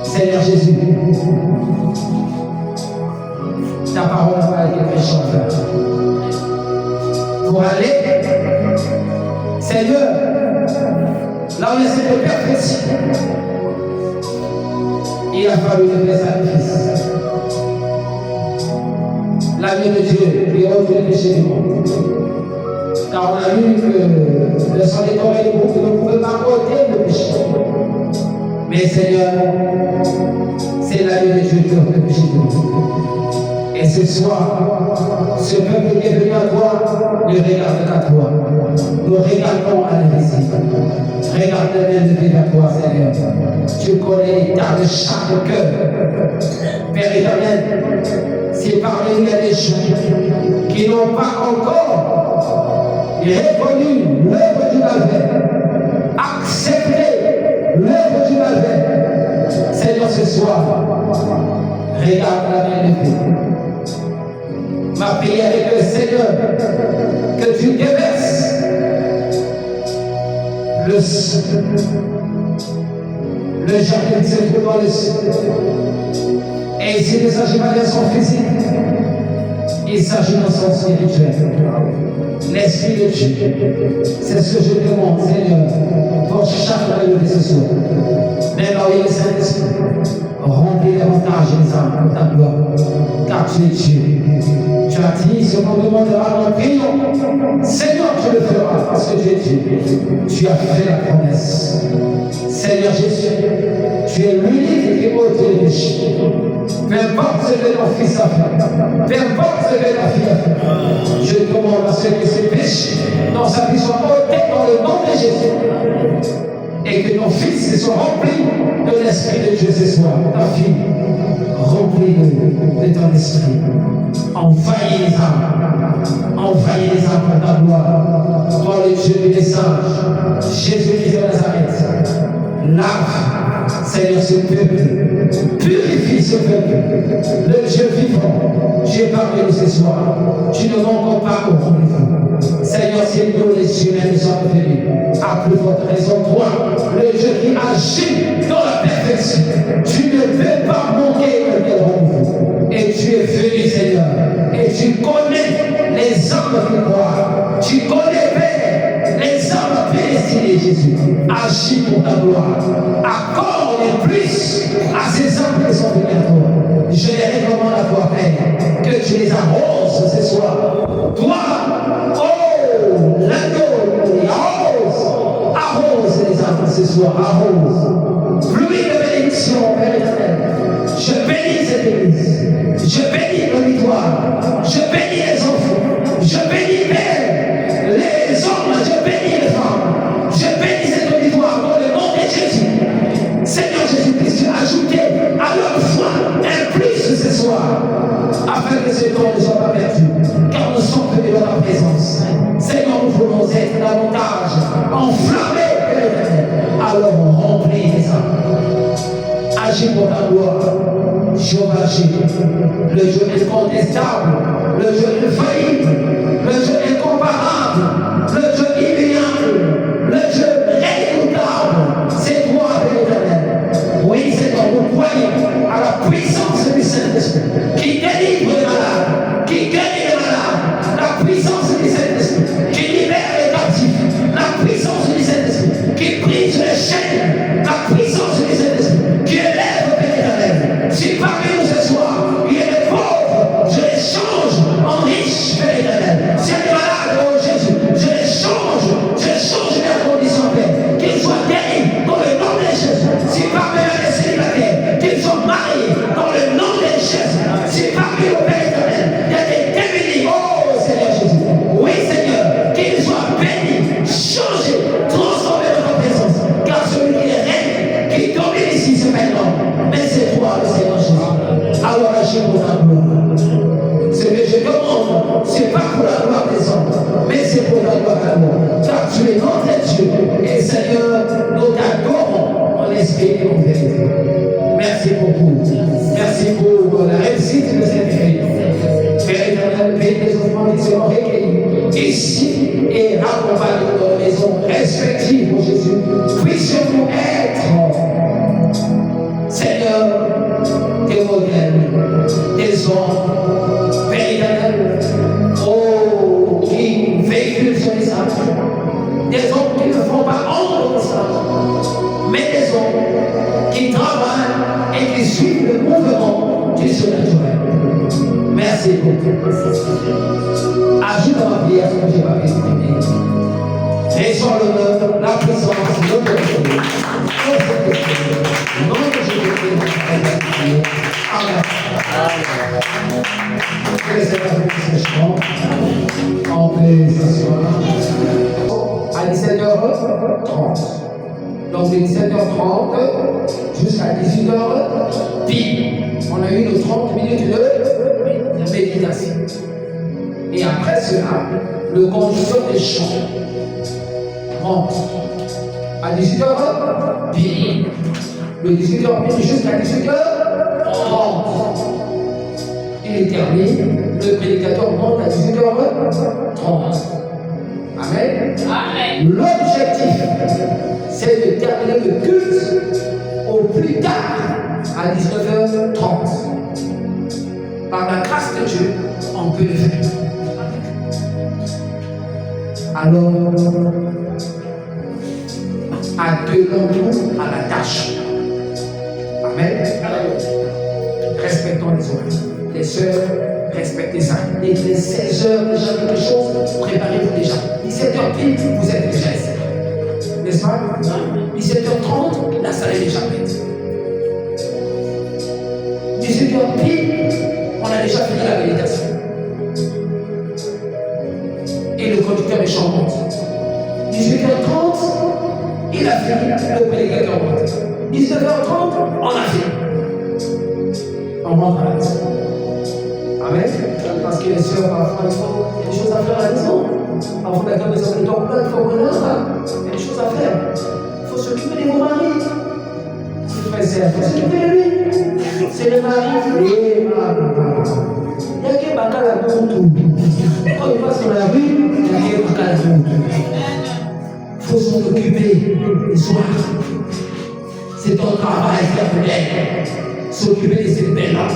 Seigneur Jésus, ta parole n'a pas été prêchée en vain. Pour aller, Seigneur, là où il y a cette perfection, il a fallu de faire sacrifice. L'agneau de Dieu qui ôte le péché du monde. Car on a vu que le sang des oreilles ne pouvait pas ôter le péché. Mais Seigneur, c'est l'agneau de Dieu qui ôte le péché du monde. Et ce soir, ce peuple qui est venu à toi ne regarde qu'à toi. Nous regardons à l'invisible. Regarde le même de vers toi, Seigneur. Tu connais l'état de chaque cœur. Père éternel, si parmi nous il y a des gens qui n'ont pas encore reconnu l'œuvre du calvaire, accepté l'œuvre du calvaire, Seigneur, ce soir, regarde la main levée. Ma prière est que, Seigneur, que tu déverses le jardin qui se trouve dans le ciel. Et ici, il ne s'agit pas d'un son physique, il s'agit d'un son spirituel. L'Esprit de Dieu, c'est ce que je demande, Seigneur, pour chaque de ce soir. Même là où il y a le Saint-Esprit, remplis davantage les âmes pour ta gloire, car tu es Dieu. Tu as dit, ce qu'on demandera, nous prions. Seigneur, tu le feras, parce que tu es Dieu. Tu as fait la promesse. Seigneur Jésus, tu es l'unique qui ôte les péchés. Peu importe ce que ton fils a fait, peu importe ce que ta fille a fait, je demande à ceux qui se péchent dans sa vie soit ôté dans le nom de Jésus. Et que ton fils se soit rempli de l'Esprit de Dieu ce soir. Ta fille, remplie de ton esprit. Envahis les âmes. Envahis les âmes pour ta gloire. Toi, le Dieu des saints, Jésus-Christ de Nazareth. Lave, Seigneur, ce peuple. Purifie se fait, le Dieu vivant, tu es parmi nous ce soir. Tu ne manques pas au rendez-vous. Seigneur, c'est nous les humains nous sommes venus. À plus forte raison, toi, le Dieu qui agit dans la perfection. Tu ne veux pas manquer au rendez-vous. Et tu es venu, Seigneur. Et tu connais les hommes qui croient. Tu connais, Père, les hommes prédestinés, Jésus. Agis pour ta gloire. Accorde plus à ces hommes qui sont venus à toi. Je les recommande à toi, Père, que tu les arroses ce soir. Toi, oh, l'agneau, arrose les âmes ce soir, arrose. Pluie de bénédiction, Père éternel. Je bénis cette église. Je bénis l'auditoire. Je bénis les enfants. Je bénis, Père, les hommes. Je bénis les femmes. Je bénis cette auditoire dans le nom de Jésus. Seigneur Jésus-Christ, ajoutez à leur foi un plus ce soir, afin que ce temps ne soit pas perdu, car nous sommes venus dans la présence. Seigneur, nous voulons être davantage enflammés, Père éternel. Alors remplis les âmes. Agis pour ta gloire. Jéhovah agit. Le Dieu incontestable, le Dieu infaillible, le Dieu incomparable, le Dieu immuable, le Dieu redoutable. C'est toi, Père éternel. Oui, Seigneur, nous croyons à la puissance du Saint-Esprit qui délivre les malades, qui guérit les malades, la puissance du Saint-Esprit qui libère les captifs, la puissance du Saint-Esprit qui brise les chaînes, la puissance du Saint-Esprit qui élève, Père éternel. Si parmi nous ce soir, il y a des pauvres, je les change en riches, Père éternel. Si il y a des malades, oh Jésus, je les change leurs conditions, Père, qu'ils soient guéris dans le nom de Jésus. Si parmi eux les célibataires, qu'ils soient mariés dans le nom de Jésus. Si parmi eux, Père éternel, il y a des démunis, oh Seigneur Jésus, oui Seigneur, qu'ils soient bénis, changés, transformés dans ta présence, car celui qui règne, qui domine ici, c'est maintenant, mais c'est toi, le Seigneur Jésus. Alors agis pour ta gloire. Ce que je demande, ce n'est pas pour la gloire des hommes, mais c'est pour la gloire à moi. Car tu es notre Dieu. Et Seigneur, nous t'adorons en esprit et en vérité. Merci beaucoup. Merci pour la réussite de cette réunion. Père éternel, bénis les enfants qui seront recueillis ici et accompagnés dans nos maisons respectives, oh Jésus. Puissions-nous être, Seigneur, des modèles, des hommes, Père éternel, oh, qui véhiculent sur les âmes, des hommes qui ne font pas honte de ça, mais des hommes qui travaillent et qui suivent le mouvement du surnaturel. Merci beaucoup. Agis dans ma vie à ce que je n'ai pas exprimé. Reçois l'honneur, la puissance, l'autorité. Au nom de Jésus-Christ, Amen. Que le Seigneur vous sèchement en paix ce soir. À 17h30. Donc de 17h30 jusqu'à 18h, pile. On a eu nos 30 minutes de méditation. Et après cela, le conducteur des chants rentre. À 18h, pile. Le 18h pile jusqu'à 18h30. Il termine, le prédicateur monte à 18h30. Amen. Amen. L'objectif, c'est de terminer le culte au plus tard à 19h30. Par la grâce de Dieu, on peut le faire. Alors, attelons-nous à la tâche. Amen. Respectons les horaires. Les sœurs, respectez ça. Dès que les 16h déjà quelque chose, préparez-vous déjà. 17h pile, vous êtes déjà ici. N'est-ce pas? 17h30, la salle est déjà prête. 18h pile, on a déjà fini la méditation. Et le conducteur est chant monte. 18h30, il a fini, le prédicateur monte. 19h30, on a fini. On rentre à la maison. Amen. Parce que les sœurs, parfois, il y a des choses à faire à la maison. Parfois, la maison de temps plein, il faut revenir. Il y a des choses à faire. Il faut s'occuper de vos maris. C'est frère, il faut s'occuper de lui. C'est le mari. Il n'y a que Bakala Montou. Quand il passe dans la rue, il n'y a que Bakala Montou. Il faut s'en occuper le soir. C'est ton travail, s'il te plaît. S'occuper de ces belles-là.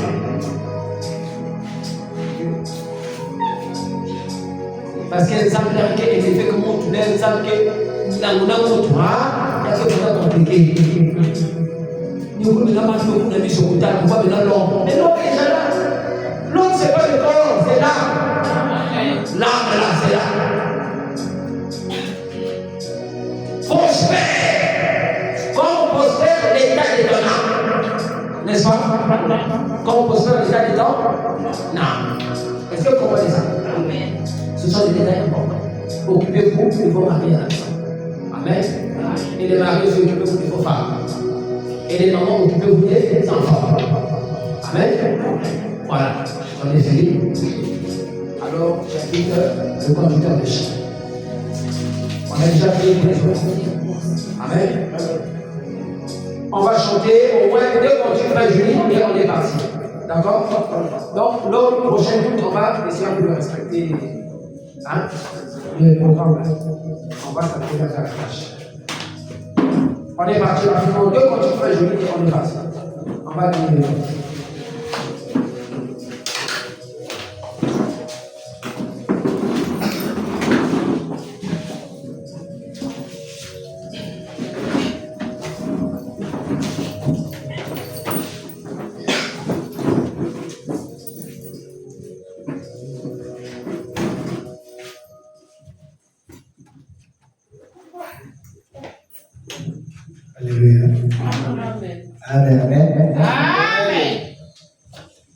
Parce qu'elle semble qu'elle est fait comme tout, elle semble que dans le monde, il y a quelque chose de compliqué. Nous ne pouvons pas nous mettre sur le tas, nous ne pouvons pas l'homme. Mais l'homme est déjà là. L'homme, ce n'est pas le corps, c'est l'âme. L'âme, là, c'est là. Prospère. Quand on prospère, l'état est dans l'âme. N'est-ce pas? Quand on prospère, l'état est dans l'âme. Est-ce que vous comprenez ça? Amen. Ce sont des détails importants. Occupez-vous de vos maris à la maison. Amen. Et les maris, occupez-vous de vos femmes. Et les mamans, occupez-vous des enfants. Amen. Voilà. On est fini. Alors, j'invite le conducteur de chant. On a déjà fait une chose. Amen. On va chanter au moins dès qu'on tire Julie et on est parti. D'accord? Donc, l'autre prochain tour, on va essayer de le respecter. Hein? Le programme. On va s'appeler à la tâche. On est parti rapidement. Dès qu'on tire Julie et on est parti. On va gagner le temps. Alléluia. Amen. Amen. Amen. Amen.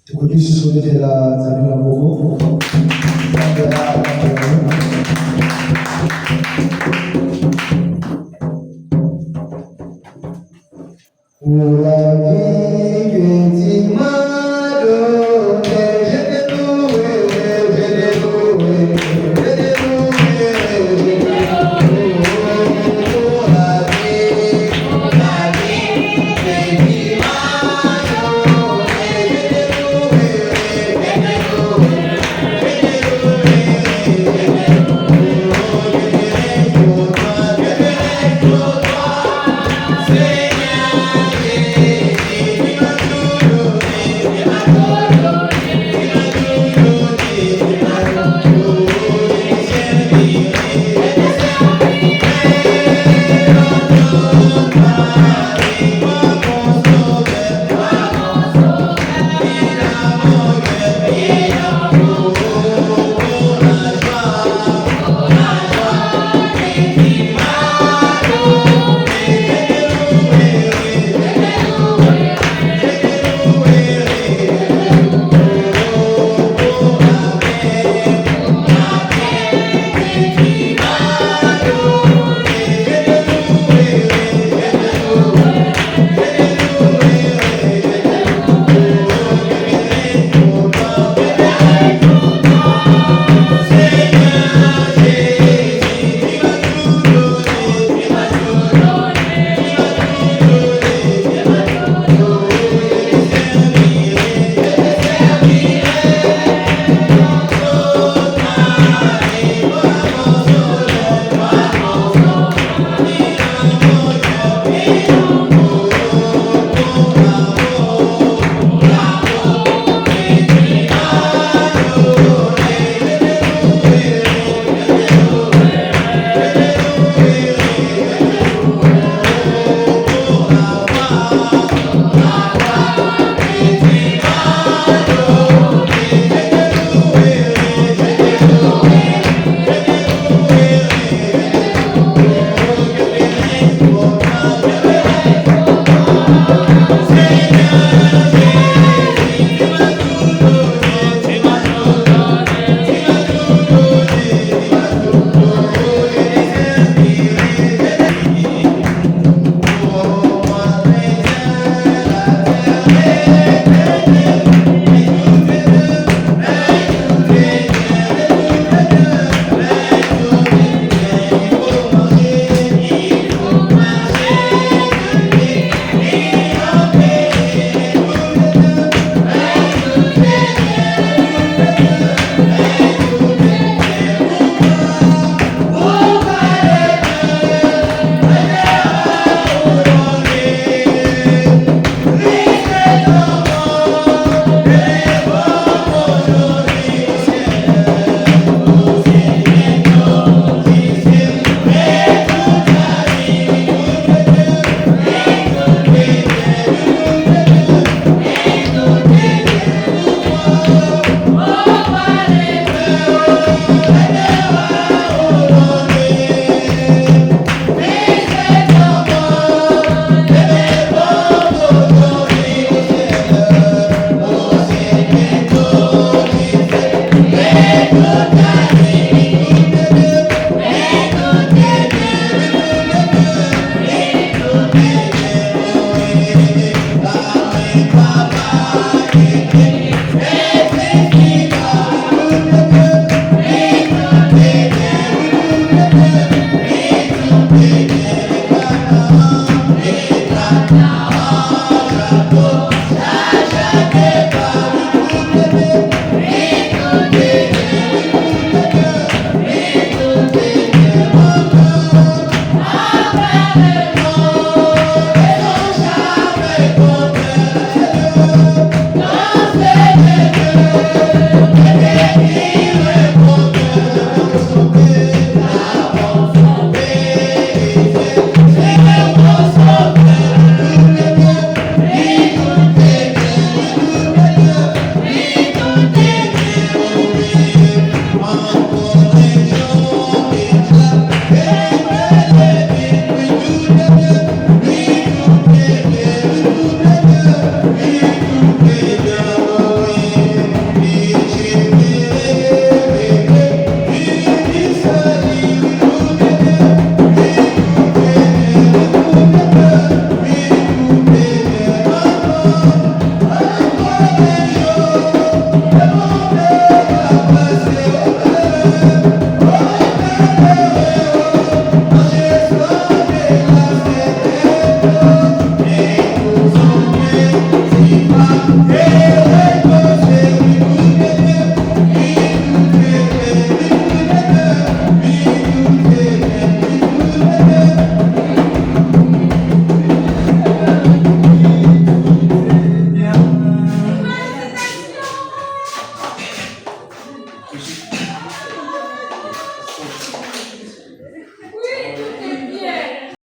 Tu connais ce son de la Zamila Bobo? Pour la vie, Dieu dit